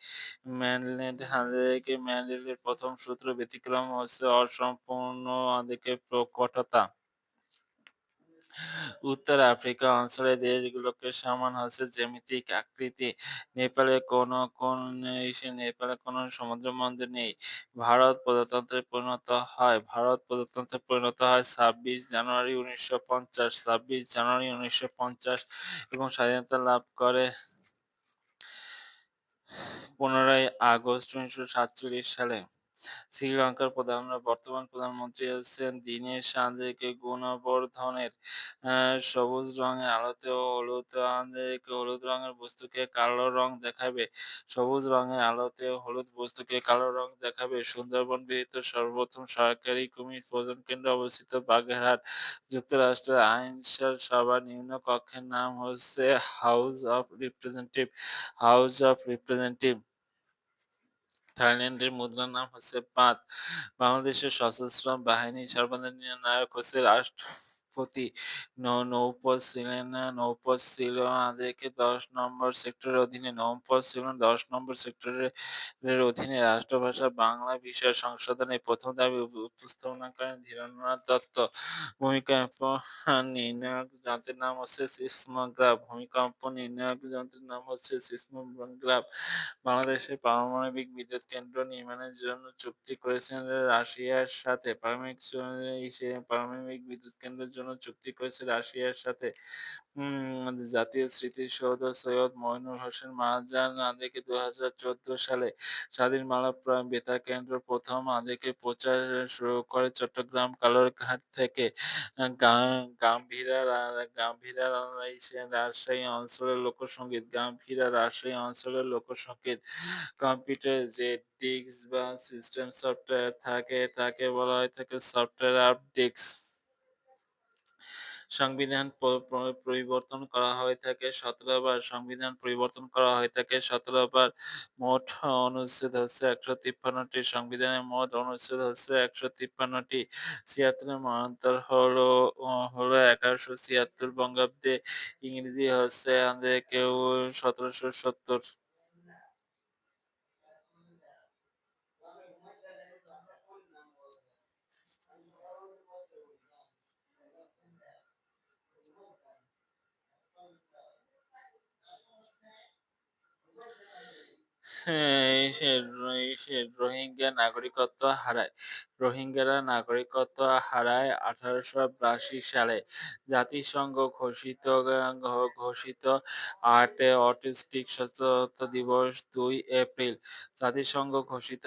ম্যান্ডেলের প্রথম সূত্র ব্যতিক্রম হচ্ছে অসম্পূর্ণ প্রকটতা। উত্তর আফ্রিকা অঞ্চলের দেশগুলোকে সমান হচ্ছে জ্যামিতিক আকৃতি। নেপালে কোনো সমুদ্রবন্দর নেই। ভারত প্রজাতন্ত্রে পরিণত হয় ২৬ জানুয়ারি ১৯৫০। ২৬ জানুয়ারি ১৯৫০ এবং স্বাধীনতা লাভ করে ১৫ই আগস্ট ১৯৪৭ সালে। শ্রীলঙ্কার বর্তমান প্রধানমন্ত্রী হচ্ছেন দীনেশ সান্দিকে গুণবর্ধনের। সবুজ রঙের আলোতে হলুদ রঙের বস্তুকে কালো রং দেখাবে। সবুজ রঙের আলোতে হলুদ বস্তুকে কালো রং দেখাবে। সুন্দরবন ব্যতীত সর্বপ্রথম সরকারি কুমির প্রজনন কেন্দ্র অবস্থিত বাগেরহাট। যুক্তরাষ্ট্রের আইনসভার নিম্ন কক্ষের নাম হচ্ছে হাউস অফ রিপ্রেজেন্টেটিভ। থাইল্যান্ডের মুদ্রার নাম হচ্ছে বাথ। বাংলাদেশের সশস্ত্র বাহিনীর সর্বাধিনায়ক নায়ক হচ্ছে রাষ্ট্রপতি। নৌপথ ছিল আমাদেরকে ১০ নম্বর সেক্টরের অধীনে। ১০ নম্বর সেক্টরের অধীনে। রাষ্ট্রভাষা বাংলা বিষয় সংশোধনের প্রথম দাবি উপস্থাপনা করেন ধীরেন্দ্রনাথ দত্ত। ভূমিকম্প নির্ণায়ক যন্ত্রের নাম হচ্ছে সিসমোগ্রাফ। ভূমিকম্প নির্ণায়ক যন্ত্রের নাম হচ্ছে সিসমোগ্রাফ। বাংলাদেশের পারমাণবিক বিদ্যুৎ কেন্দ্র নির্মাণের জন্য চুক্তি করেছেন রাশিয়ার সাথে। পারমাণবিক বিদ্যুৎ কেন্দ্রের জন্য চুক্তি করেছে রাশিয়ার সাথে। জাতীয় স্মৃতিসৌধ সৈয়দ মইনুল হোসেন মাজার ২০১৪ সালে। স্বাধীন বাংলা বেতার কেন্দ্র প্রথম প্রচার শুরু করে চট্টগ্রাম কালুরঘাট থেকে। গাম্ভীরা রাজশাহী অঞ্চলের লোকসঙ্গীত। গাম্ভীরা রাজশাহী অঞ্চলের লোকসঙ্গীত। কম্পিউটারে যে ডিস্ক বা সিস্টেম সফটওয়্যার থাকে তাকে বলা হয়ে থাকে সফটওয়্যার ডিস্ক। সংবিধান পরিবর্তন করা হয়ে থাকে ১৭ বার। সংবিধান পরিবর্তন করা হয়ে থাকে ১৭ বার। মোট অনুচ্ছেদ হচ্ছে ১৫৩ টি। সংবিধানের মোট অনুচ্ছেদ হচ্ছে ১৫৩ টি। ৭৬ এর মতান্তর হলো ১১৭৬ বঙ্গাব্দে। ইংরেজি হচ্ছে আমাদের কেউ ১৭৭০। হ্যাঁ, রোহিঙ্গা নাগরিকত্ব হারায়। রোহিঙ্গারা নাগরিকত্ব হারায় ১৮৮২ সালে। জাতিসংঘ ঘোষিত ৮ অটিস্টিক সচেতনতা দিবস ২ এপ্রিল। জাতিসংঘ ঘোষিত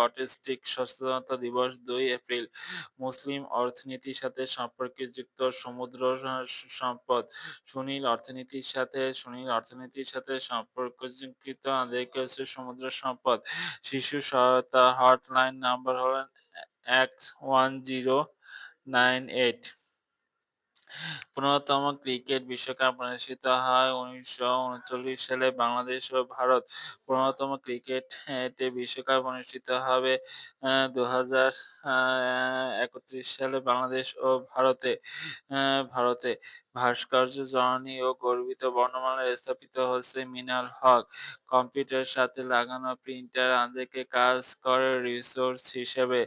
অটিস্টিক সচেতনতা দিবস ২ এপ্রিল। মুসলিম অর্থনীতির সাথে সম্পর্কযুক্ত সমুদ্র সম্পদ। সুনীল অর্থনীতির সাথে সম্পর্কযুক্ত আমাদেরকে হচ্ছে সমুদ্র সম্পদ। শিশু সহায়তা হটলাইন নাম্বার হলেন ১০৯৮। ১৫তম ক্রিকেট বিশ্বকাপ অনুষ্ঠিত হয় ১৯৩৯ সালে বাংলাদেশ ও ভারত। ১৫তম ক্রিকেট বিশ্বকাপ অনুষ্ঠিত হবে ২০৩১ সালে বাংলাদেশ ও ভারতে। ভাস্কর্য জননী ও গর্বিত বর্ণমালায় স্থাপিত হচ্ছে মিনাল হক। কম্পিউটারের সাথে লাগানো প্রিন্টার আমাদেরকে কাজ করে রিসোর্স হিসেবে।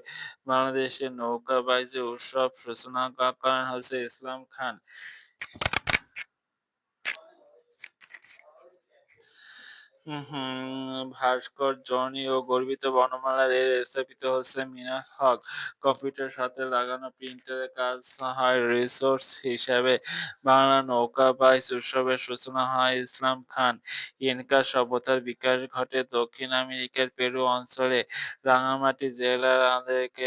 বাংলাদেশের নৌকাবাইজের উৎসব সূচনা করেন হচ্ছে ইসলাম খান। ভাস্কর জনি ও গর্বিত বর্ণমালার স্থাপিত হচ্ছে মিনার হক। কম্পিউটারের সাথে লাগানো প্রিন্টারে কাজ হয় রিসোর্স হিসেবে। বাংলা নৌকাবাইজ উৎসবের সূচনা হয় ইসলাম খান। ইনকা সভ্যতার বিকাশ ঘটে দক্ষিণ আমেরিকার পেরু অঞ্চলে। রাঙামাটি জেলার আমাদেরকে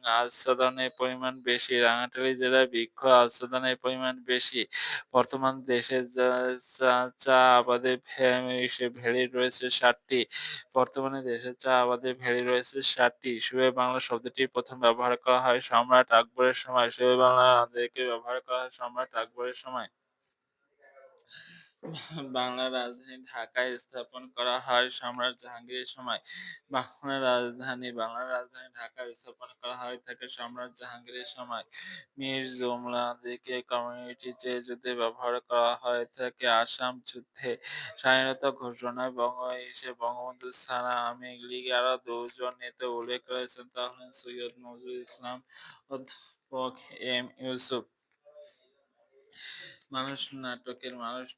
আচ্ছাদনের পরিমাণ বেশি। রাঙামাটি জেলায় বৃক্ষ আচ্ছাদনের পরিমাণ বেশি। বর্তমান দেশে চা আবাদের ভেড়ি রয়েছে ৭টি। বর্তমানে দেশে চা আবাদের ভেড়ি রয়েছে ৭টি। সুবে বাংলা শব্দটি প্রথম ব্যবহার করা হয় সম্রাট আকবরের সময়। সুবে বাংলা আমাদেরকে ব্যবহার করা হয় সম্রাট আকবরের সময়। বাংলার রাজধানী ঢাকায় স্থাপন করা হয় সম্রাট জাহাঙ্গীরের সময়। বাংলার রাজধানী ঢাকায় স্থাপন করা হয় থাকে সম্রাট জাহাঙ্গীরের সময়। মীর জুমলা দিকে কমিউনিটি যে যুদ্ধে ব্যবহার করা হয় থাকে আসাম যুদ্ধে। স্বাধীনতা ঘোষণায় বঙ্গবন্ধু ছাড়া আওয়ামী লীগের আরো ২জন নেতা উল্লেখ করেছেন তা হলেন সৈয়দ নজরুল ইসলাম, অধ্যাপক এম ইউসুফ। মানুষ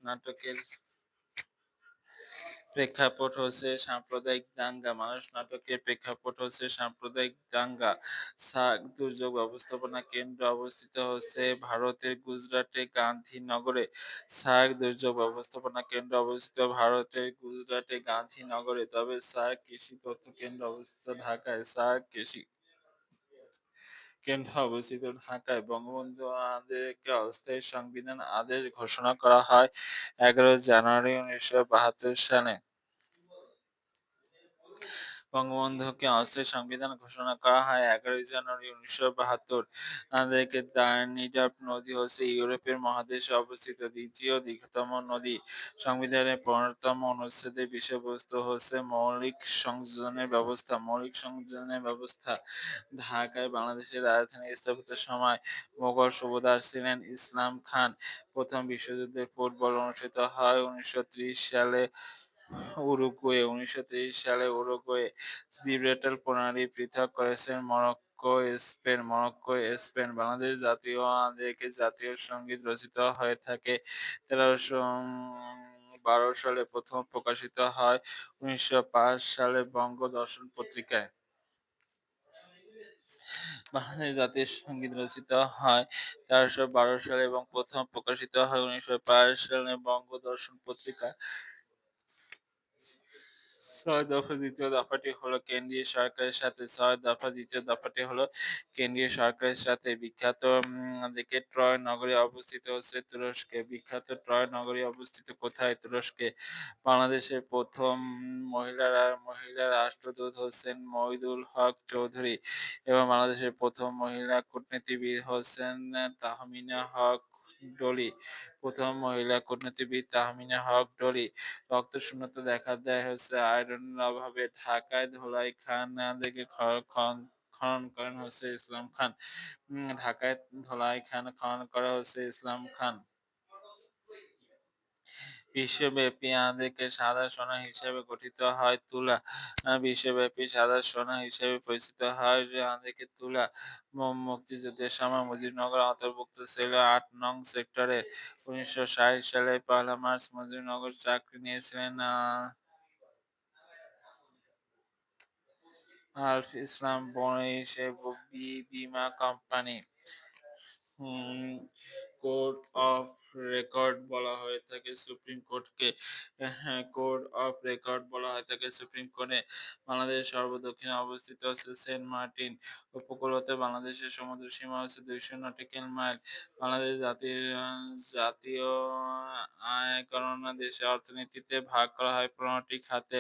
নাটকের প্রেক্ষাপট হচ্ছে সাম্প্রদায়িক দাঙ্গা। মানুষ নাটকের প্রেক্ষাপট হচ্ছে সাম্প্রদায়িক দাঙ্গা। সার্ক দুর্যোগ ব্যবস্থাপনা কেন্দ্র অবস্থিত হচ্ছে ভারতের গুজরাটে গান্ধীনগরে। সার্ক দুর্যোগ ব্যবস্থাপনা কেন্দ্র অবস্থিত ভারতের গুজরাটে গান্ধীনগরে। তবে সার্ক কৃষি তথ্য কেন্দ্র অবস্থিত ঢাকায়। বঙ্গবন্ধু আমাদেরকে অস্থায়ী সংবিধান আদেশ ঘোষণা করা হয় ১১ জানুয়ারি ১৯৭২ সালে। বঙ্গবন্ধুকে অস্থায়ী সংবিধান ঘোষণা করা হয় ১১ জানুয়ারি ১৯৭২। আমাদেরকে দানিডাব নদী হচ্ছে ইউরোপের মহাদেশে অবস্থিত দ্বিতীয় দীর্ঘতম নদী। সংবিধানের ১৫তম অনুচ্ছেদের বিষয়বস্তু হচ্ছে মৌলিক সংযোজনের ব্যবস্থা। ঢাকায় বাংলাদেশের রাজধানী স্থাপিত সময় মোগল সুবাহদার ছিলেন ইসলাম খান। প্রথম বিশ্বযুদ্ধের ফুটবল অনুষ্ঠিত হয় ১৯৩০ সালে উরুগুয়ে। জিব্রাল্টার প্রণালী পৃথক করেছেন মরক্কো, স্পেন। বাংলাদেশ জাতীয় সঙ্গীত রচিত হয়ে থাকে ১৩১২ সালে। প্রথম প্রকাশিত হয় ১৯০৫ সালে বঙ্গদর্শন পত্রিকায়। বাংলাদেশ জাতীয় সঙ্গীত রচিত হয় ১৩১২ সালে এবং প্রথম প্রকাশিত হয় ১৯০৫ সালে বঙ্গদর্শন পত্রিকায়। ৬ দফা ২য় দফাটি হলো কেন্দ্রীয় সরকারের সাথে ৬ দফা ২য় দফাটি হলো কেন্দ্রীয় সরকারের সাথে বিখ্যাত দিকে ট্রয় নগরী অবস্থিত হচ্ছে তুরস্কে। বিখ্যাত ট্রয় নগরী অবস্থিত কোথায়? তুরস্কে। বাংলাদেশের ১ম মহিলা রাষ্ট্রদূত হচ্ছেন মইদুল হক চৌধুরী এবং বাংলাদেশের ১ম মহিলা কূটনীতিবিদ হচ্ছেন তাহমিনা হক ডলি। ১ম মহিলা কূটনীতিবিদ তাহমিনা হক ডলি। রক্তশূন্যতা দেখা দেয় হচ্ছে আয়রনের অভাবে। ঢাকায় ধোলাই খান থেকে খনন করেন হচ্ছে ইসলাম খান। ঢাকায় ধোলাই খান খনন করা হচ্ছে ইসলাম খান। বিশ্বব্যাপী আঁদেকে সাদা সোনা হিসেবে গঠিত হয় তুলা। বিশ্বব্যাপী সাদা সোনা হিসেবে পরিচিত হয় যে আঁদেকে তুলা। মুক্তিযুদ্ধের সময় মুজিবনগর অন্তর্ভুক্ত ছিল ৮ নং সেক্টরে। ১৯৬০ সালের ১লা মার্চ মুজিবনগর চাকরি নিয়েছিলেন আলফ ইসলাম বনিশে বীমা company. Hmm, code of record বলা হয়ে থাকে সুপ্রিম কোর্টকে। হ্যাঁ, কোড অফ রেকর্ড বলা হয়ে থাকে সুপ্রিম কোর্টে। বাংলাদেশের সর্বদক্ষিণে অবস্থিত হচ্ছে সেন্ট মার্টিন উপকূল হতে বাংলাদেশের সমুদ্র সীমা হচ্ছে ২০০ নটিক্যাল মাইল। বাংলাদেশ জাতীয় আয় গণনা দেশের অর্থনীতিতে ভাগ করা হয় ১৫টি খাতে।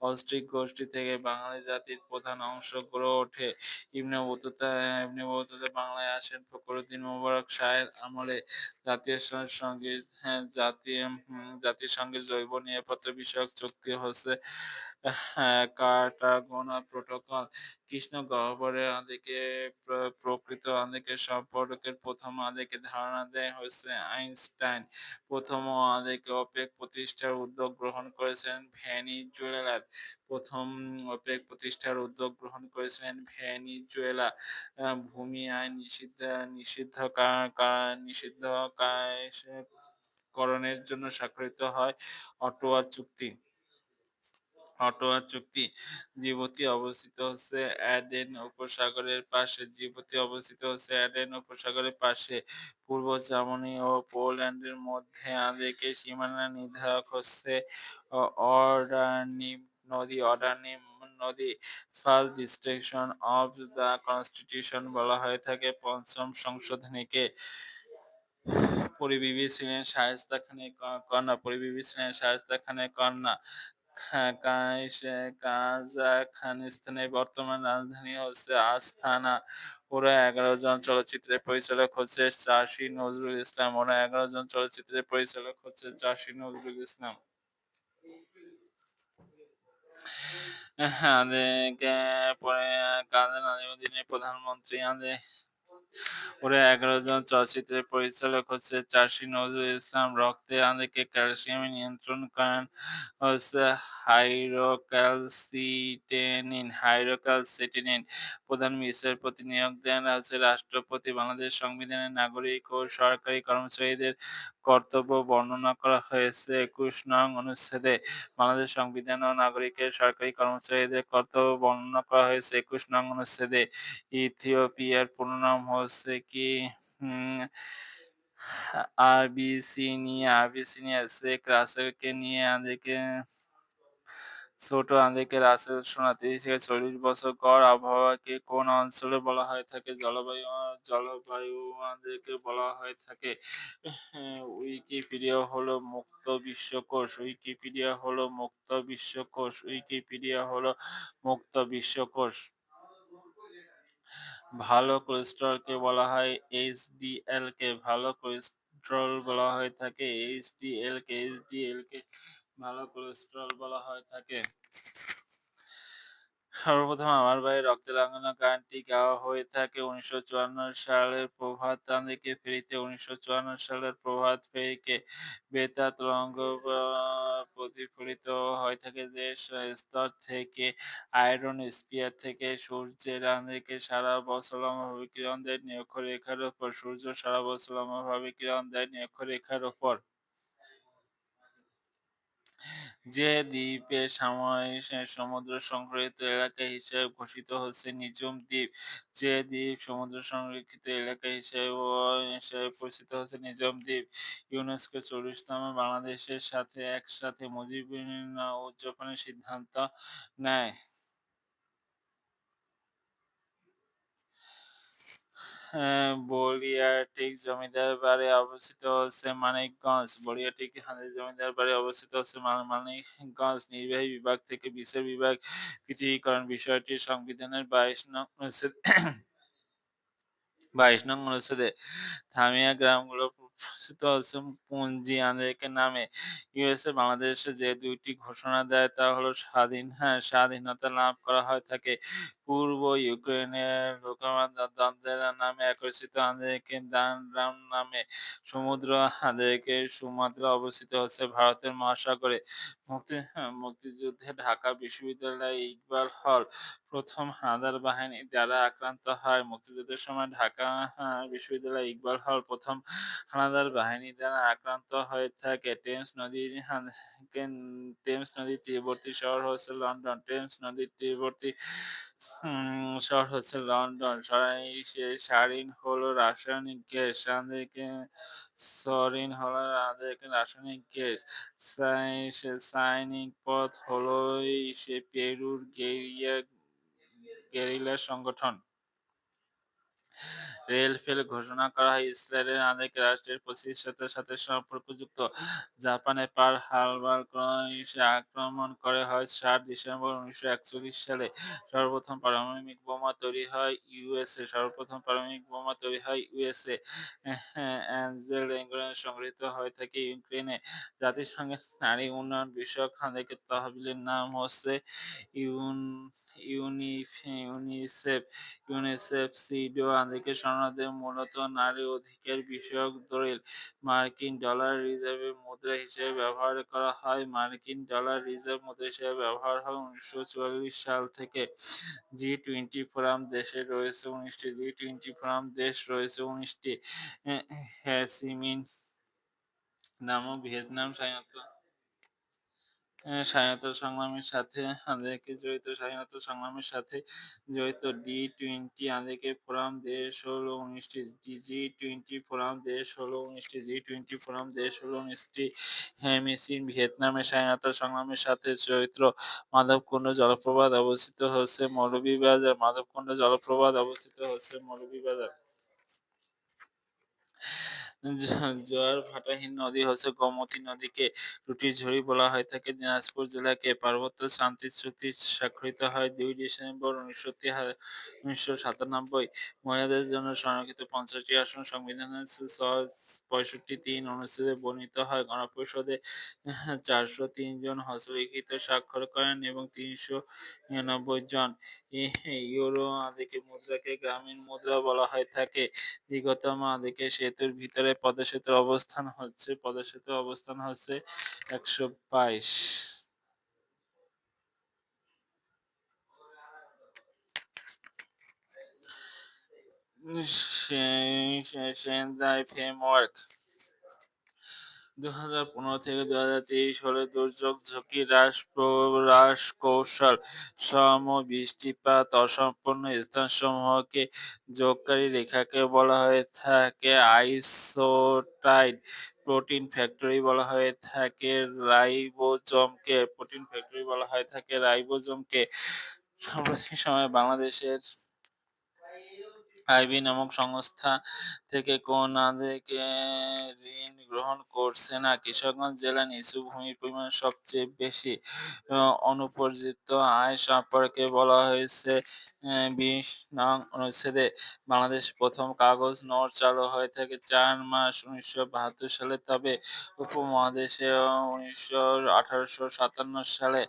অস্ট্রিক গোষ্ঠী থেকে বাঙালি জাতির প্রধান অংশ গড়ে ওঠে। ইবনে বতুতা বাংলায় আসেন ফখরুদ্দীন মোবারক শাহের আমলে। জাতীয় সঙ্গীত জাতিসংঘের জৈব নিরাপত্তা বিষয়ক চুক্তি হচ্ছে কার্টাগোনা প্রোটোকল। কৃষ্ণ গহ্বরের আদিকে প্রকৃত আদিকের সম্পর্কের প্রথম আদিকে ধারণা দেয় হচ্ছে আইনস্টাইন। প্রথম আদিকে ওপেক প্রতিষ্ঠার উদ্যোগ গ্রহণ করেছেন ভেনিজুয়েলার। প্রথম ওপেক প্রতিষ্ঠার উদ্যোগ গ্রহণ করেছিলেন ভেনিজুয়েলা। ভূমি আইন নিষিদ্ধ নিষিদ্ধ করণের জন্য স্বাক্ষরিত হয় অটোয়া চুক্তি। অটোয়া চুক্তি। জিবুতি অবস্থিত হচ্ছে অ্যাডেন উপসাগরের পাশে। জিবুতি অবস্থিত হচ্ছে অ্যাডেন উপসাগরের পাশে। পূর্ব জার্মানি ও পোল্যান্ডের মধ্যে আবেগে সীমানা নির্ধারক হচ্ছে অর্ডানিম নদী। অর্ডানিম নদী। First destruction of the constitution বলা হয়ে থাকে পঞ্চম সংশোধনীকে। পরিবিবি ছিলেন শায়েস্তা খানের কন্যা। পরিবিবি ছিলেন শায়েস্তা খানের কন্যা। কাজাখস্তানের বর্তমান রাজধানী হচ্ছে আস্তানা। ওরা ১১ জন চলচ্চিত্রের পরিচালক হচ্ছে চাষী নজরুল ইসলাম। ওরা ১১ জন চলচ্চিত্রের পরিচালক হচ্ছে চাষী নজরুল ইসলাম। পরে কাজী নাজিমুদ্দিনের প্রধানমন্ত্রী ওরা ১১ জন চলচ্চিত্রের পরিচালক হচ্ছে চাষী নজরুল ইসলাম। রক্তে আঁদেকে ক্যালসিয়াম নিয়ন্ত্রণ করেন হচ্ছে হাইড্রোক্যালসিটিনিন। প্রধান বিচারপতি নিয়োগ দেন হচ্ছে রাষ্ট্রপতি। বাংলাদেশ সংবিধানের নাগরিক ও সরকারি কর্মচারীদের কর্তব্য বর্ণনা করা হয়েছে ২১ নং অনুচ্ছেদে। বাংলাদেশ সংবিধান ও নাগরিকের সরকারি কর্মচারীদের কর্তব্য বর্ণনা করা হয়েছে ২১ নং অনুচ্ছেদে। ইথিওপিয়ার পুরো নাম হচ্ছে কি? হুম, আবিসিনিয়া শেখ রাসেলকে নিয়ে আঁদেকে ছোট আঁদেকে রাসেল সোনা ৩০ থেকে ৪০ বছর গড় আবহাওয়াকে কোন অঞ্চলে বলা হয়ে থাকে? জলবায়ু আমাদেরকে বলা হয়ে থাকে। উইকিপিডিয়া হলো মুক্ত বিশ্বকোষ। উইকিপিডিয়া হলো মুক্ত বিশ্বকোষ। উইকিপিডিয়া হলো মুক্ত বিশ্বকোষ। ভালো কোলেস্টেরলকে বলা হয় এইচডিএল কে। ভালো কোলেস্টেরল বলা হয়ে থাকে এইচডিএল কে। এইচডিএল কে ভালো কোলেস্টেরল বলা হয়ে থাকে। সর্বপ্রথম আমার ভাই রক্তের রাঙানো গানটি গাওয়া হয়ে থাকে ১৯৫৪ সালের প্রভাত তাঁদেরকে ফেরিতে। ১৯৫৪ সালের প্রভাত ফেরিকে বেতার তরঙ্গ প্রতিফলিত হয়ে থাকে দেশ স্তর থেকে। আয়রন স্পিয়ার থেকে সূর্যের আঁদেকে সারা বছর লম্বাভাবে কিরণ দেয় নিরক্ষরেখার উপর। সূর্য সারা বছর লম্বাভাবে কিরণ দেয় নিরক্ষরেখার উপর। যে দ্বীপের সমুদ্র সংরক্ষিত এলাকা হিসেবে ঘোষিত হচ্ছে নিঝুম দ্বীপ। যে দ্বীপ সমুদ্র সংরক্ষিত এলাকা হিসেবে পরিচিত হচ্ছে নিঝুম দ্বীপ। ইউনেস্কো ৪০তম বাংলাদেশের সাথে একসাথে মুজিবুর উদযাপনের সিদ্ধান্ত নেয়। বলিয়ারটিক জমিদার বাড়ি অবস্থিত হচ্ছে মানিকগঞ্জ। বলিয়ারটিক জমিদার বাড়ি অবস্থিত হচ্ছে মানিকগঞ্জ। নির্বাহী বিভাগ থেকে বিচার বিভাগ পৃথকীকরণ বিষয়টি সংবিধানের ২২ নং অনুচ্ছেদে থামিয়া গ্রামগুলো প্রতিষ্ঠিত হচ্ছে পুঞ্জি আমেরিকার নামে। ইউএসএ বাংলাদেশে যে দুইটি ঘোষণা দেয় তা হলো স্বাধীনতা লাভ করা হয়ে থাকে পূর্ব ইউক্রেনের দ্বন্দ্বের নামে একত্রিত আমেরিকান ডানরাম নামে। সমুদ্র আমেরিকার সুমাত্রা অবস্থিত হচ্ছে ভারতের মহাসাগরে। মুক্তিযুদ্ধে ঢাকা বিশ্ববিদ্যালয় ইকবাল হল প্রথম হানাদার বাহিনী দ্বারা আক্রান্ত হয়। মুক্তিযুদ্ধের সময় ঢাকা বিশ্ববিদ্যালয় ইকবাল হল প্রথম হানাদার বাহিনী দ্বারা আক্রান্ত হয়ে থাকে। টেমস নদীর তীরবর্তী শহর হচ্ছে লন্ডন। টেমস নদীর তীরবর্তী শহর হচ্ছে লন্ডন। সারিন হলো রাসায়নিক গ্যাস। সরিন হলো রাসায়নিক গ্যাস। সাইনিক পথ হলো পেরুর গেরিলা সংগঠন। রেলফেল ঘোষণা করা হয় ইসরায়েলের আমেরিকা রাষ্ট্রের প্রতিষ্ঠাতার সাথে সম্পর্কযুক্ত। জাপানে পার্ল হারবার ক্রমশে আক্রমণ করে হয় ৭ ডিসেম্বর ১৯৪১ সালে। সর্বপ্রথম পারমাণবিক বোমা তৈরি হয় ইউএসএ। সর্বপ্রথম পারমাণবিক বোমা তৈরি হয় ইউএসএ। অ্যাঞ্জেল এঙ্গেল সংগৃহীত হয়ে থাকে ইউক্রেনে। জাতিসংঘের নারী উন্নয়ন বিষয়ক আন্তর্জাতিক তহবিলের নাম হচ্ছে ইউন ইউনিসেফ। ইউনিসেফ সিডও আমেরিকার শরণার্থীদের মূলত নারী অধিকার বিষয়ক দলিল মার্কিন ডলার রিজার্ভের মুদ্রা হিসেবে ব্যবহার করা হয়। মার্কিন ডলার রিজার্ভ মুদ্রা হিসেবে ব্যবহার হয় ১৯৪৪ সাল থেকে। জি-20 ফোরাম দেশে রয়েছে ১৯টি। জি-20 ফোরাম দেশ রয়েছে ১৯টি। হ্যাসিমিন নামক ভিয়েতনাম স্বাধীনতা সংগ্রামের সাথে স্বাধীনতা সংগ্রামের সাথে জড়িত। জি-20 আমেরিকান ফোরাম দেশ হলো ১৯টি। জি-20 ফোরাম দেশ হলো ১৯টি। জি-20 ফোরাম দেশ হলো ১৯টি। হেমিসিন ভিয়েতনামের স্বাধীনতা সংগ্রামের সাথে জড়িত। মাধবকুণ্ড জলপ্রপাত অবস্থিত হচ্ছে মৌলভীবাজার। মাধবকুণ্ড জলপ্রপাত অবস্থিত হচ্ছে মৌলভীবাজার। জোয়ার ভাটাহীন নদী হচ্ছে গোমতী নদীকে লুটিঝুড়ি বলা হয়ে থাকে। দিনাজপুর জেলাকে পার্বত্য শান্তি চুক্তি স্বাক্ষরিত হয় ২ ডিসেম্বর ১৯৯৭। মহিলাদের জন্য সংরক্ষিত ৫০টি আসন সংবিধানের ৬৫(৩) অনুচ্ছেদে বর্ণিত হয়। গণপরিষদে ৪০৩ জন হস্তলিখিত স্বাক্ষর করেন এবং ৩৯৯ জন। ইউরো আদিকে মুদ্রাকে গ্রামীণ মুদ্রা বলা হয়ে থাকে। দীর্ঘতম আদিকে সেতুর ভিতরে পদ্মা সেতুর অবস্থান হচ্ছে ১২২। সেন্দাই ফ্রেমওয়ার্ক ২০১৫ থেকে ২০২৩ হলে দুর্যোগ ঝুঁকি হ্রাস কৌশল বৃষ্টিপাত অসম্পূর্ণ স্থানসমূহকে যোগকারী রেখাকে বলা হয়ে থাকে আইসোটাইড। প্রোটিন ফ্যাক্টরি বলা হয়ে থাকে রাইবোজোমকে। সাম্প্রতিক সময়ে বাংলাদেশের আইবি নামক সংস্থা থেকে কোনাদেরকে ঋণ গ্রহণ করছে না। কিশোরগঞ্জ জেলার নিচু ভূমির পরিমাণ সবচেয়ে বেশি। অনুপর্যিত আয় সম্পর্কে বলা হয়েছে ২০ নং অনুচ্ছেদে। বাংলাদেশ প্রথম কাগজ নোট চালু হয়ে থাকে ৪ মার্চ ১৯৭২ সালে। তবে উপমহাদেশে ১৮৫৭ সালে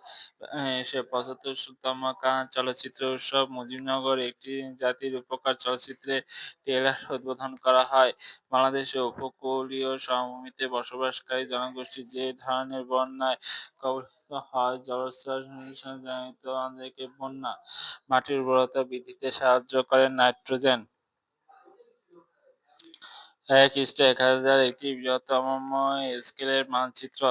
৭৫তম কান চলচ্চিত্র উৎসব মুজিবনগর একটি জাতির উপকার চলচ্চিত্রে ট্রেলার উদ্বোধন করা হয়। বাংলাদেশের উপকূলীয় সমভূমিতে বসবাসকারী জনগোষ্ঠী যে ধরনের বন্যায় কবলিত হয় জলোচ্ছ্বাসজনিত আন্তর্জাতিক বন্যা। মাটির উর্বরতা বৃদ্ধিতে সাহায্য করে নাইট্রোজেন। খ্রিস্ট ১০০০ একটি বৃহত্তম স্কেলের মানচিত্র।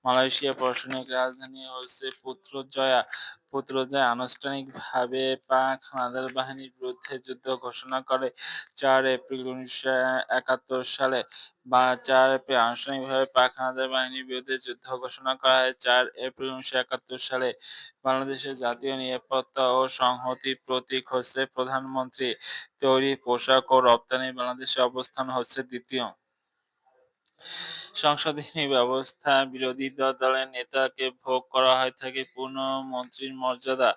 মালয়েশিয়ার প্রশাসনিক রাজধানী হচ্ছে পুত্রজয়া। পুত্রজয়া আনুষ্ঠানিকভাবে পাক হানাদার বাহিনীর বিরুদ্ধে যুদ্ধ ঘোষণা করে ৪ এপ্রিল ১৯৭১ সালে। ৪ এপ্রিল আনুষ্ঠানিকভাবে পাক হানাদার বাহিনীর বিরুদ্ধে যুদ্ধ ঘোষণা করা হয় ৪ এপ্রিল ১৯৭১ সালে। বাংলাদেশের জাতীয় নিরাপত্তা ও সংহতির প্রতীক হচ্ছে প্রধানমন্ত্রী। তৈরি পোশাক ও রপ্তানি বাংলাদেশের অবস্থান হচ্ছে দ্বিতীয়। সংসদীয় ব্যবস্থা বিরোধী দলের নেতাকে ভোগ করা হয়ে থাকে পূর্ণ মন্ত্রীর মর্যাদা।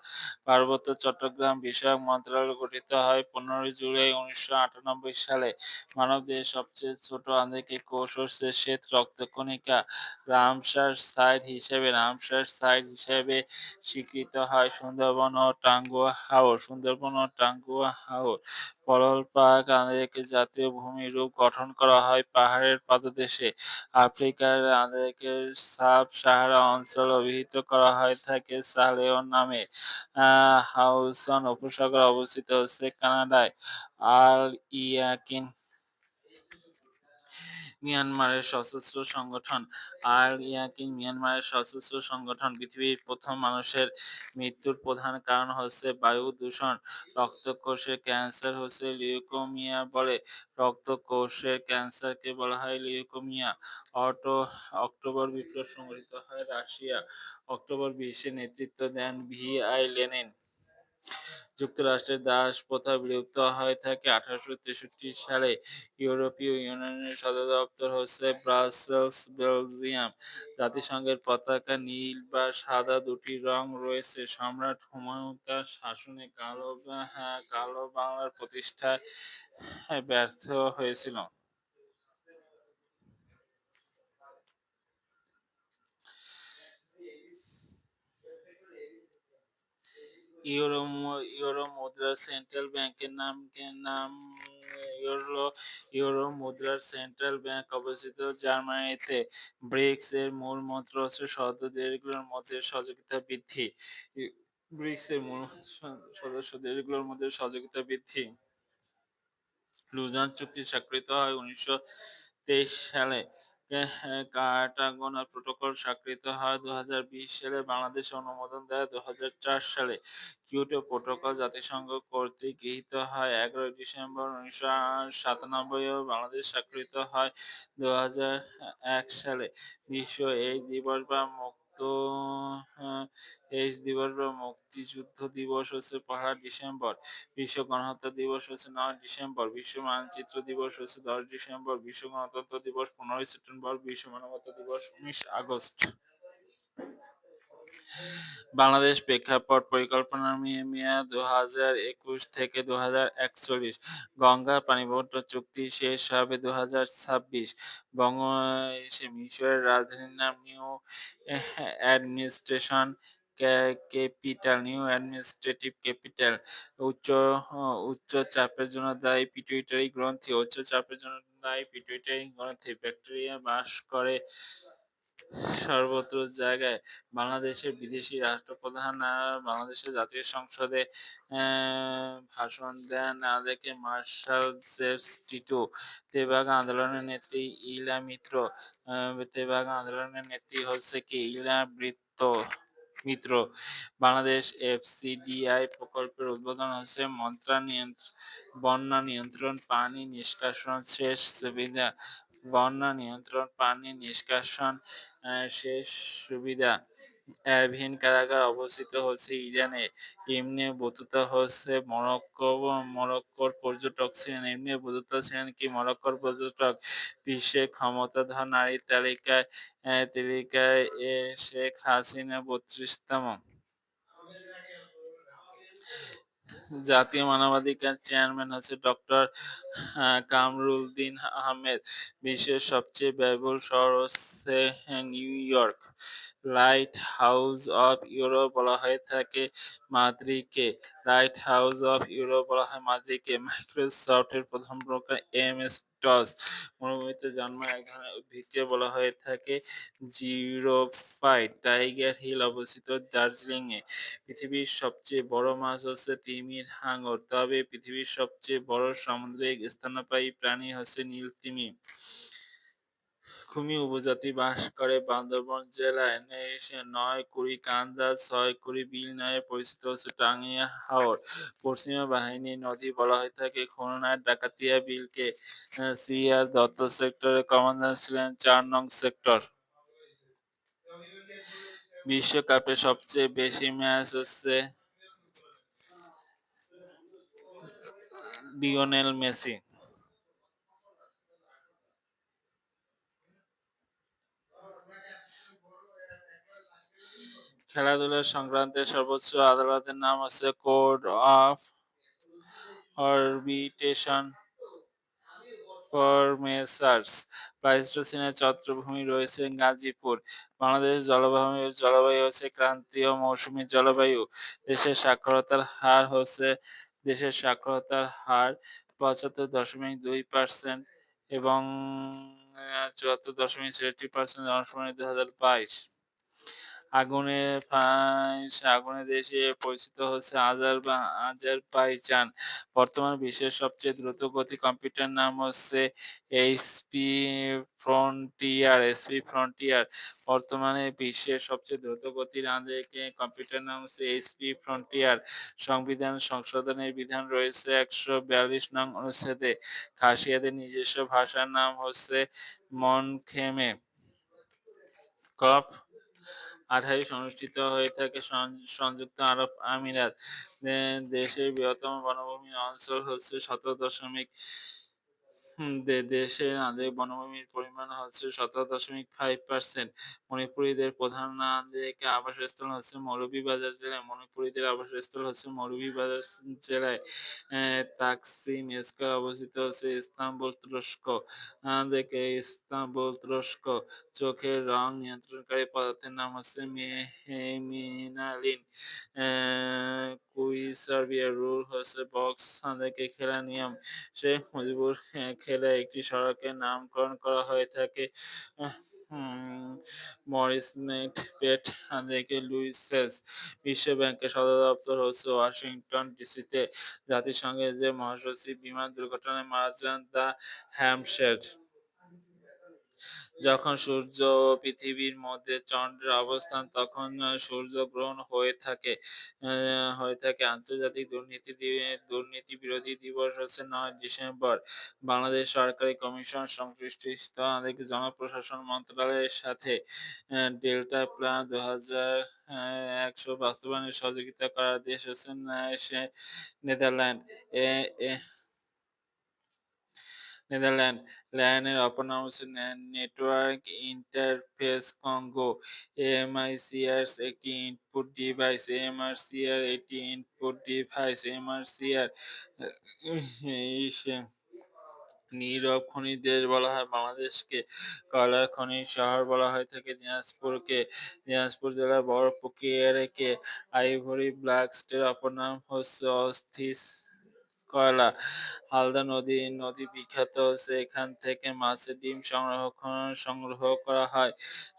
পার্বত্য চট্টগ্রাম বিষয়ক মন্ত্রণালয় গঠিত হয় ১৫ জুলাই ১৯৯৮ সালে। মানবদেহের সবচেয়ে ছোট আন্তর্জাতিক কোষ হচ্ছে শ্বেত রক্তকণিকা। রামসার সাইট হিসেবে স্বীকৃত হয় সুন্দরবন ও টাঙ্গুয়া হাওর। সুন্দরবন ও টাঙ্গুয়া হাওর পলল পার্ক আন্তর্জাতিক জাতীয় ভূমিরূপ গঠন করা হয় পাহাড়ের পাদদেশে। আফ্রিকার আন্তর্জাতিক সাব-সাহারা অঞ্চল অভিহিত করা হয়ে থাকে সালেহ নামে। হাউসন উপসাগর অবস্থিত হচ্ছে কানাডায়। আল ইয়াকিন মিয়ানমারের সশস্ত্র সংগঠন। আর ইয়াকিন মিয়ানমারের সশস্ত্র সংগঠন। পৃথিবীর প্রথম মানুষের মৃত্যুর প্রধান কারণ হচ্ছে বায়ু দূষণ। রক্তকোষের ক্যান্সার হচ্ছে লিউকোমিয়া বলে। রক্তকোষের ক্যান্সারকে বলা হয় লিউকোমিয়া। অক্টোবর বিপ্লব সংঘটিত হয় রাশিয়া। অক্টোবর ২০ নেতৃত্ব দেন ভি.আই. লেনিন। যুক্তরাষ্ট্রের দাসপ্রথা বিলুপ্ত হয়ে থাকে ১৮৬৩ সালে। ইউরোপীয় ইউনিয়নের সদর দপ্তর হচ্ছে ব্রাসেলস, বেলজিয়াম। জাতিসংঘের পতাকা নীল বা সাদা দুটি রং রয়েছে। সম্রাট হুমায়ুন তার শাসনে কালো বাংলার প্রতিষ্ঠায় ব্যর্থ হয়েছিল। ইউরো মুদ্রার সেন্ট্রাল ব্যাংকের নাম ইউরো ইউরো মুদ্রার সেন্ট্রাল ব্যাংক অবস্থিত জার্মানিতে। ব্রিক্স এর মূল মন্ত্র হচ্ছে সদস্য দেশগুলোর মধ্যে সহযোগিতা বৃদ্ধি। ব্রিক্স এর মূল সদস্য দেশগুলোর মধ্যে সহযোগিতা বৃদ্ধি। লুজান চুক্তি স্বাক্ষরিত হয় ১৯২৩ সালে। কাটাগোনা প্রোটোকল স্বাক্ষরিত হয় ২০২০ সালে। বাংলাদেশ অনুমোদন দেয় ২০০৪ সালে। কিয়োটো প্রোটোকল জাতিসংঘ কর্তৃক গৃহীত হয় ১১ ডিসেম্বর ১৯৯৭ ও বাংলাদেশ স্বাক্ষরিত হয় ২০০১ সালে। বিশ্ব এইডস দিবস বা মুক্তিযুদ্ধ দিবস হচ্ছে ১লা ডিসেম্বর। বিশ্ব গণহত্যা দিবস হচ্ছে ৯ ডিসেম্বর। বিশ্ব মানচিত্র দিবস হচ্ছে ১০ ডিসেম্বর। বিশ্ব গণতন্ত্র দিবস ১৫ সেপ্টেম্বর। বিশ্ব মানবাধিকার দিবস ১৯ আগস্ট। বাংলাদেশ প্রেক্ষাপট পরিকল্পনা মেয়াদ ২০২১ থেকে ২০৪১। গঙ্গা পানিবণ্টন চুক্তি শেষ হবে ২০২৬। মিশরের রাজধানীর নাম new administration new administrative capital. উচ্চ উচ্চ চাপের জন্য দায়ী পিটুইটারি গ্রন্থি। উচ্চ চাপের জন্য দায়ী পিটুইটারি গ্রন্থি। ব্যাকটেরিয়া বাস করে সর্বত্র জায়গায়। বাংলাদেশের বিদেশি রাষ্ট্রপ্রধান বাংলাদেশের জাতীয় সংসদে ভাষণ দেন দেখে মার্শাল জেমস টিটো। তেভাগা আন্দোলনের নেত্রী ইলা মিত্র। তেভাগা আন্দোলনের নেত্রী হচ্ছে কি ইলা মিত্র। বাংলাদেশ এফসিডিআই প্রকল্পের উদ্বোধন হচ্ছে বন্যা নিয়ন্ত্রণ, পানি নিষ্কাশন সেচ সুবিধা। বন্যা নিয়ন্ত্রণ, পানি নিষ্কাশন সেচ সুবিধা। এরভিন কারাগার অবস্থিত হচ্ছে ইরানে। ইবনে বতুতা হচ্ছে মরক্কোর পর্যটক ছিলেন। ইবনে বতুতা ছিলেন কি মরক্কোর পর্যটক। বিশ্বের ক্ষমতাধর নারীর তালিকায় শেখ হাসিনা ৩২তম। জাতীয় মানবাধিকার চেয়ারম্যান হচ্ছে ডক্টর কামরুলদিন আহমেদ। বিশ্বের সবচেয়ে ব্যয়বহুল শহর হচ্ছে new York. Light house of Europe বলা হয়ে থাকে মাদ্রিদকে। লাইট হাউস অফ ইউরোপ বলা হয় মাদ্রিদকে। মাইক্রোসফটের প্রথম প্রকার এমএস ডস মরুভূমিতে জন্মায় এক ধরনের উদ্ভিদকে বলা হয়ে থাকে জিরোফাইট। টাইগার হিল অবস্থিত দার্জিলিং এ। পৃথিবীর সবচেয়ে বড় মাছ হচ্ছে তিমির হাঙর। তবে পৃথিবীর সবচেয়ে বড় সামুদ্রিক স্তন্যপায়ী প্রাণী হচ্ছে নীল তিমি। খুমি উপজাতি বাস করে বান্দরবান জেলায়। ৯ কান্দা ৬ বিল নামে পরিচিত হচ্ছে টাঙ্গিয়া হাওর। পশ্চিমা বাহিনী নদী বলা হয়ে থাকে খুলনার ডাকাতিয়া বিলকে। সি.আর. দত্ত সেক্টরের কমান্ডার ছিলেন ৪ নং সেক্টর। বিশ্বকাপে সবচেয়ে বেশি ম্যাচ হচ্ছে লিওনেল মেসি। খেলাধুলা সংক্রান্তে সর্বোচ্চ আদালতের নাম হচ্ছে কোর্ট অফ আরবিট্রেশন ফর মেসার্স। প্লাইস্টোসিনের ছত্রভূমি রয়েছে গাজীপুর। বাংলাদেশ জলবায়ু হচ্ছে ক্রান্তীয় মৌসুমী জলবায়ু। দেশের সাক্ষরতার হার হচ্ছে দেশের সাক্ষরতার হার ৭৫.২% এবং ৭৪.৬৬% জনশুমারি ২০২২। আগুনের দেশ হিসেবে পরিচিত হচ্ছে আজারবাইজান। বর্তমান বিশ্বের সবচেয়ে দ্রুতগতিক কম্পিউটার নাম হচ্ছে এইচপি ফ্রন্টিয়ার। বর্তমানে বিশ্বের সবচেয়ে দ্রুতগতির কম্পিউটার নাম হচ্ছে এইচপি ফ্রন্টিয়ার। সংবিধান সংশোধনের বিধান রয়েছে ১৪২ নং অনুচ্ছেদে। খাসিয়াদের নিজস্ব ভাষার নাম হচ্ছে মনখেমে। কপ ২৮ অনুষ্ঠিত হয়ে থাকে সংযুক্ত আরব আমিরাত। দেশের বৃহত্তম বনভূমির অঞ্চল হচ্ছে ১৭ দশমিক দেশের আঞ্চলিক বনভূমির পরিমাণ হচ্ছে ১৭.৫%। মণিপুরীদের প্রধান আবাসস্থল হচ্ছে মৌলভীবাজার জেলায়। মণিপুরীদের আবাসস্থল হচ্ছে মৌলভীবাজার জেলায়। তাকসিম স্কয়ার অবস্থিত হচ্ছে ইস্তাম্বুল, তুরস্ক। ইস্তাম্বুল, তুরস্ক। চোখের রং নিয়ন্ত্রণকারী পদার্থের নাম হচ্ছে মেনালিন। কুইসার্ভিয়ার রুল হচ্ছে বক্স খেলার নিয়ম। শেখ মুজিবুর খেলে একটি সড়কের নামকরণ করা হয়ে থাকে মরিস পেট লুইসেস। বিশ্ব ব্যাংকের সদর দপ্তর হচ্ছে ওয়াশিংটন ডিসিতে। জাতিসংঘের যে মহাসচিব বিমান দুর্ঘটনায় মারা যান তা হ্যামশেড। যখন সূর্য ও পৃথিবীর মধ্যে চন্দ্রের অবস্থান তখন সূর্যগ্রহণ হয়ে থাকে। আন্তর্জাতিক দুর্নীতি বিরোধী দিবস হচ্ছে ৯ ডিসেম্বর। বাংলাদেশ সরকারি কমিশন সংশ্লিষ্ট জনপ্রশাসন মন্ত্রণালয়ের সাথে ডেল্টা প্ল্যান ২১০০ বাস্তবায়নে সহযোগিতা করার দেশ হচ্ছে নেদারল্যান্ড। এ এ নেদারল্যান্ড। ল্যানের অপর নাম হচ্ছে নেটওয়ার্ক ইন্টারফেস কঙ্গো। এমআইসিআর একটি ইনপুট ডিভাইস। এমআরসিআর একটি ইনপুট ডিভাইস। এমআরসিআর নীরব খনির দেশ বলা হয় বাংলাদেশকে। কয়লার খনির শহর বলা হয়ে থাকে দিনাজপুরকে। দিনাজপুর জেলার বড় পুকুরিয়াকে। আইভরি ব্ল্যাক স্টের অপর নাম হচ্ছে অস্থিস কয়লা। হালদা নদী বিখ্যাত হচ্ছে এখান থেকে মাছের ডিম সংগ্রহ করা হয়।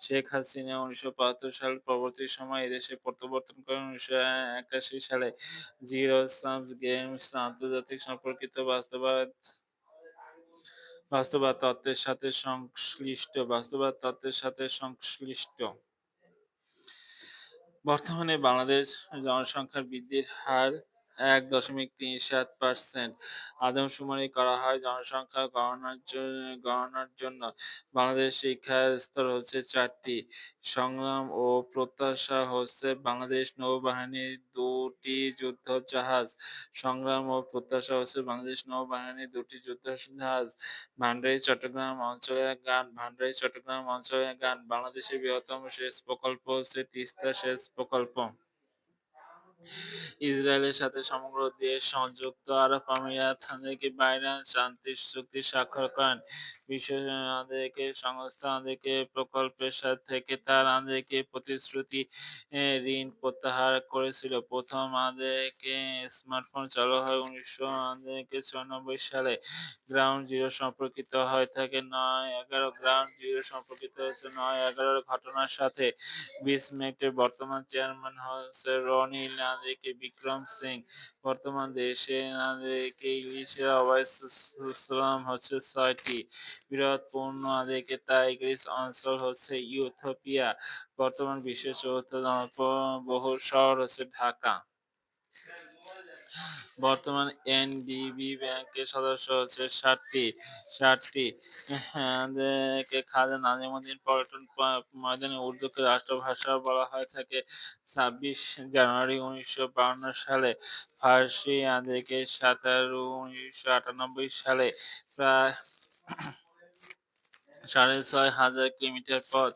শেখ হাসিনা ১৯৭৫ সাল পরবর্তী সময়ে এদেশে প্রত্যাবর্তন করেন ১৯৮১ সালে। জিরো সাম গেমস আন্তর্জাতিক সম্পর্কিত বাস্তবতার তত্ত্বের সাথে সংশ্লিষ্ট। বর্তমানে বাংলাদেশ জনসংখ্যার বৃদ্ধির হার ১.৩৭%। আদমশুমারি করা হয় জনসংখ্যা গণনার জন্য। বাংলাদেশ শিক্ষার স্তর হচ্ছে ৪টি। সংগ্রাম ও প্রত্যাশা হচ্ছে বাংলাদেশ নৌবাহিনীর ২টি যুদ্ধজাহাজ। সংগ্রাম ও প্রত্যাশা হচ্ছে বাংলাদেশ নৌবাহিনীর ২টি যুদ্ধজাহাজ। ভান্ডারী চট্টগ্রাম অঞ্চলের গান। বাংলাদেশের বৃহত্তম সেচ প্রকল্প হচ্ছে তিস্তা সেচ প্রকল্প। ইসরায়েলের সাথে সমগ্র দেশ সংযুক্ত আরব আমিরাত বাইরান শান্তি চুক্তি স্বাক্ষর করেন। বিশ্ব আমাদেরকে সংস্থা আমাদেরকে প্রকল্পের থেকে তার আমাদেরকে প্রতিশ্রুতি ঋণ প্রত্যাহার করেছিল। প্রথম আমাদেরকে স্মার্টফোন চালু হয় ১৯৯৪ সালে। গ্রাউন্ড জিরো সম্পর্কিত হয়ে থাকে ৯/১১। গ্রাউন্ড জিরো সম্পর্কিত হচ্ছে ৯/১১ ঘটনার সাথে। ২০ মিনিটের বর্তমান চেয়ারম্যান হচ্ছে রনিল বিক্রম সিং। বর্তমান দেশে ইংলিশের অবস্থান হচ্ছে ৬টি। বৃহৎ পূর্ণ টাইগ্রিস অঞ্চল হচ্ছে ইথিওপিয়া। বর্তমান বিশ্বের চতুর্থ জনবহুল শহর হচ্ছে ঢাকা। বর্তমান এনডিবি ব্যাংকের সদস্য হচ্ছে ৭টি। খাজা নাজিমুদ্দিন পল্টন ময়দানে উর্দুকে রাষ্ট্রভাষা বলা হয়ে থাকে। ২৬ জানুয়ারি ১৯৫২ সালে ফার্সি ১৭/১৯৯৮ সালে প্রায় ৬,৫০০ কিলোমিটার পথ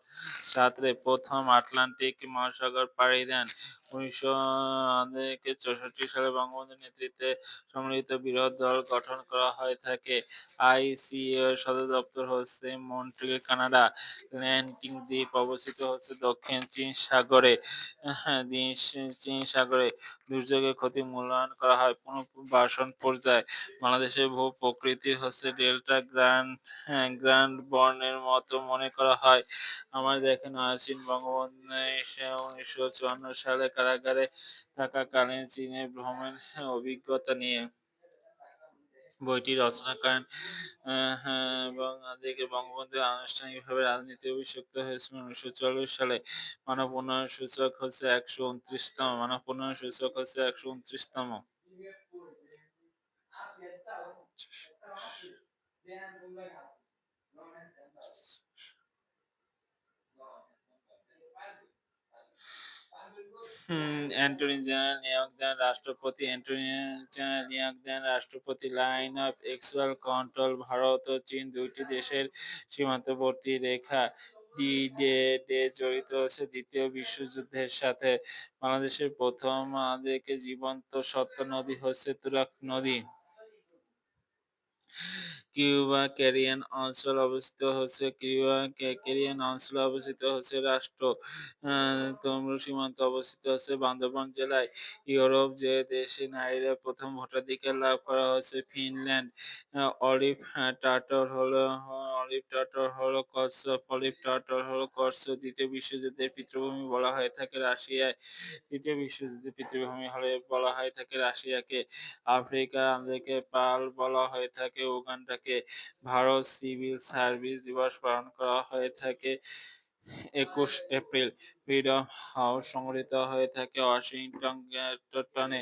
সাঁতরে প্রথম আটলান্টিক মহাসাগর পাড়ি দেন। ১৯৬৪ সালে বঙ্গবন্ধুর নেতৃত্বে সম্মিলিত বিরোধ দল গঠন করা হয়ে থাকে। আইসিইউ এর সদর দপ্তর হচ্ছে মন্ট্রিল, কানাডা। ল্যান্ডিং দ্বীপ অবস্থিত হচ্ছে দক্ষিণ চীন সাগরে। চীন সাগরে দুর্যোগের ক্ষতি মূল্যায়ন করা হয় পুনর্বাসন পর্যায়ে। বাংলাদেশের ভূ-প্রকৃতি হচ্ছে ডেল্টা গ্র্যান্ড বর্ণের মতো মনে করা হয়। আমার দেখেন আসিন বঙ্গবন্ধু ১৯৫৪ সালে কারাগারে থাকাকালীন চীনে ভ্রমণ অভিজ্ঞতা নিয়ে বইটি রচনা করেন এবং বঙ্গবন্ধু আনুষ্ঠানিকভাবে রাজনীতি অভিষিক্ত হয়েছিলেন ১৯৪৪ সালে। মানব উন্নয়ন সূচক হচ্ছে ১২৯তম। মানব উন্নয়ন সূচক হচ্ছে ১২৯তম। অ্যাটর্নি জেনারেল নিয়োগ দেন রাষ্ট্রপতি। অ্যাটর্নি জেনারেল নিয়োগ দেন রাষ্ট্রপতি। লাইন অফ অ্যাকচুয়াল কন্ট্রোল ভারত ও চীন দুইটি দেশের সীমান্তবর্তী রেখা। ডি-ডে জড়িত আছে দ্বিতীয় বিশ্বযুদ্ধের সাথে। বাংলাদেশের প্রথম জীবন্ত সত্য নদী হচ্ছে তুরাগ নদী। কিউবা ক্যারিয়ান অঞ্চল অবস্থিত হচ্ছে ক্যারিয়ান অঞ্চলে অবস্থিত হচ্ছে রাষ্ট্র। তমরু সীমান্ত অবস্থিত হচ্ছে বান্দরবান জেলায়। ইউরোপ যে দেশে নারীরা প্রথম ভোটাধিকার লাভ করা হচ্ছে ফিনল্যান্ড। অলিভ টার্টল হলো কচ্ছপ। দ্বিতীয় বিশ্বযুদ্ধের পিতৃভূমি বলা হয়ে থাকে রাশিয়ায়। দ্বিতীয় বিশ্বযুদ্ধের পিতৃভূমি বলা হয়ে থাকে রাশিয়াকে। আফ্রিকা আমাদেরকে পাল বলা হয়ে থাকে উগান্ডাকে। ভারত সিভিল সার্ভিস দিবস পালন করা হয়ে থাকে ২১ এপ্রিল। ফ্রিডম হাউস সংগঠিত হয়ে থাকে ওয়াশিংটনে।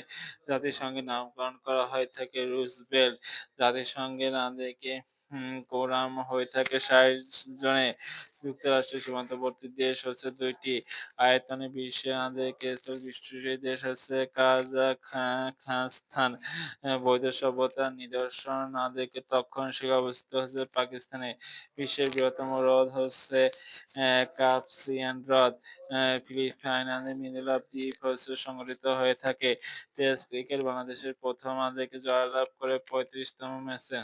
জাতিসংঘের নামকরণ করা হয়ে থাকে রুজভেল্ট। জাতিসংঘের কোরাম হয়ে থাকে ৬০ জনে। যুক্তরাষ্ট্রের সীমান্তবর্তী দেশ হচ্ছে ২টি। আয়তনে বিশ্বের বৃষ্টির দেশ হচ্ছে কাজাখস্তান। বৌদ্ধ সভ্যতার নিদর্শন তক্ষশিলা অবস্থিত হচ্ছে পাকিস্তানে। বিশ্বের বৃহত্তম হ্রদ হচ্ছে কাস্পিয়ান হ্রদ। ফিলিপাইন মিডল দ্বীপ হচ্ছে সংগঠিত হয়ে থাকে। টেস্ট ক্রিকেট বাংলাদেশের প্রথম জয়লাভ করে ৩৫তম ম্যাচে।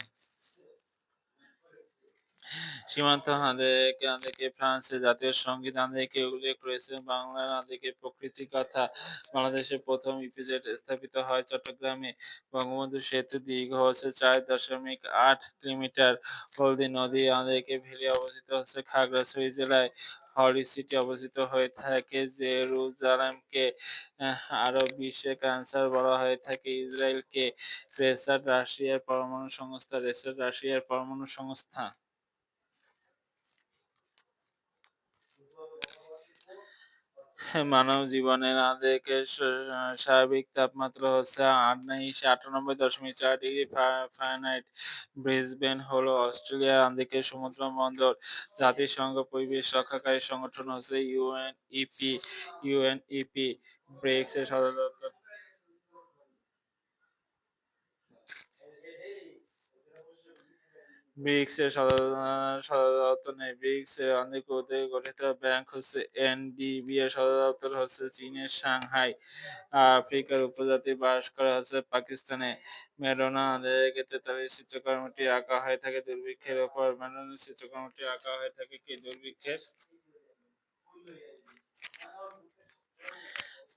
সীমান্ত ফ্রান্সের জাতীয় সঙ্গীত উল্লেখ করেছে বাংলার প্রকৃতি কথা। বাংলাদেশের প্রথম ইপিজেড স্থাপিত হয় চট্টগ্রামে। বঙ্গবন্ধু সেতু দীর্ঘ হচ্ছে ৪.৮ কিলোমিটার। হলদী নদী ভেলি অবস্থিত হচ্ছে খাগড়াছড়ি জেলায়। হলি সিটি অবস্থিত হয়ে থাকে জেরুজালেমকে। আরব বিশ্বে ক্যান্সার বলা হয়ে থাকে ইসরায়েলকে। রাশিয়ার পরমাণু সংস্থা। মানব জীবনের স্বাভাবিক তাপমাত্রা হচ্ছে 98.4 ডিগ্রি ফারেনহাইট। ব্রিসবেন হলো অস্ট্রেলিয়ার সমুদ্র বন্দর। জাতিসংঘ পরিবেশ রক্ষাকারী সংগঠন হচ্ছে ইউএনইপি। ইউএনইপি ব্রেক্স এর সদর দপ্তর ব্রিক্স এর সদর দপ্তর নেই। ব্রিক্স এর অনেক উদ্যোগে গঠিত ব্যাংক হচ্ছে এনডিবি এর সদর দপ্তর হচ্ছে চীনের সাংহাই। আফ্রিকার উপজাতি বাস করে হচ্ছে পাকিস্তানে। ম্যাডোনা আদেরকে ৪৩ চিত্রকর্মটি আঁকা হয়ে থাকে দুর্ভিক্ষের ওপর। ম্যাডোনার চিত্রকর্মটি আঁকা হয়ে থাকে কি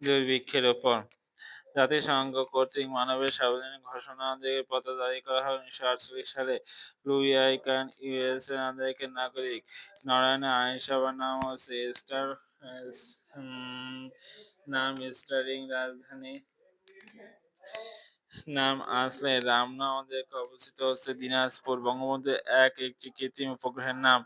দুর্ভিক্ষের ওপর। জাতিসংঘ কর্তৃক মানবের সার্বজনীন ঘোষণা অনুযায়ী পত্র জারি করা হয় ১৯৪৮ সালে। লুই আইকান ইউএস এর আমেরিকান নাগরিক। নরওয়ের আইনসভার নাম হচ্ছে স্টার উম, নাম স্টারিং রাজধানী নাম আসলে রামনা আমাদের অবস্থিত হচ্ছে দিনাজপুর। বঙ্গবন্ধু একটি কৃত্রিম উপগ্রহের নাম।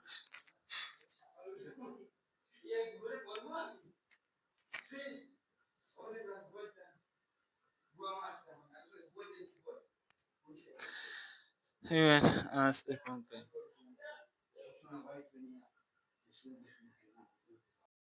ইউএন আজ এ পর্যন্ত।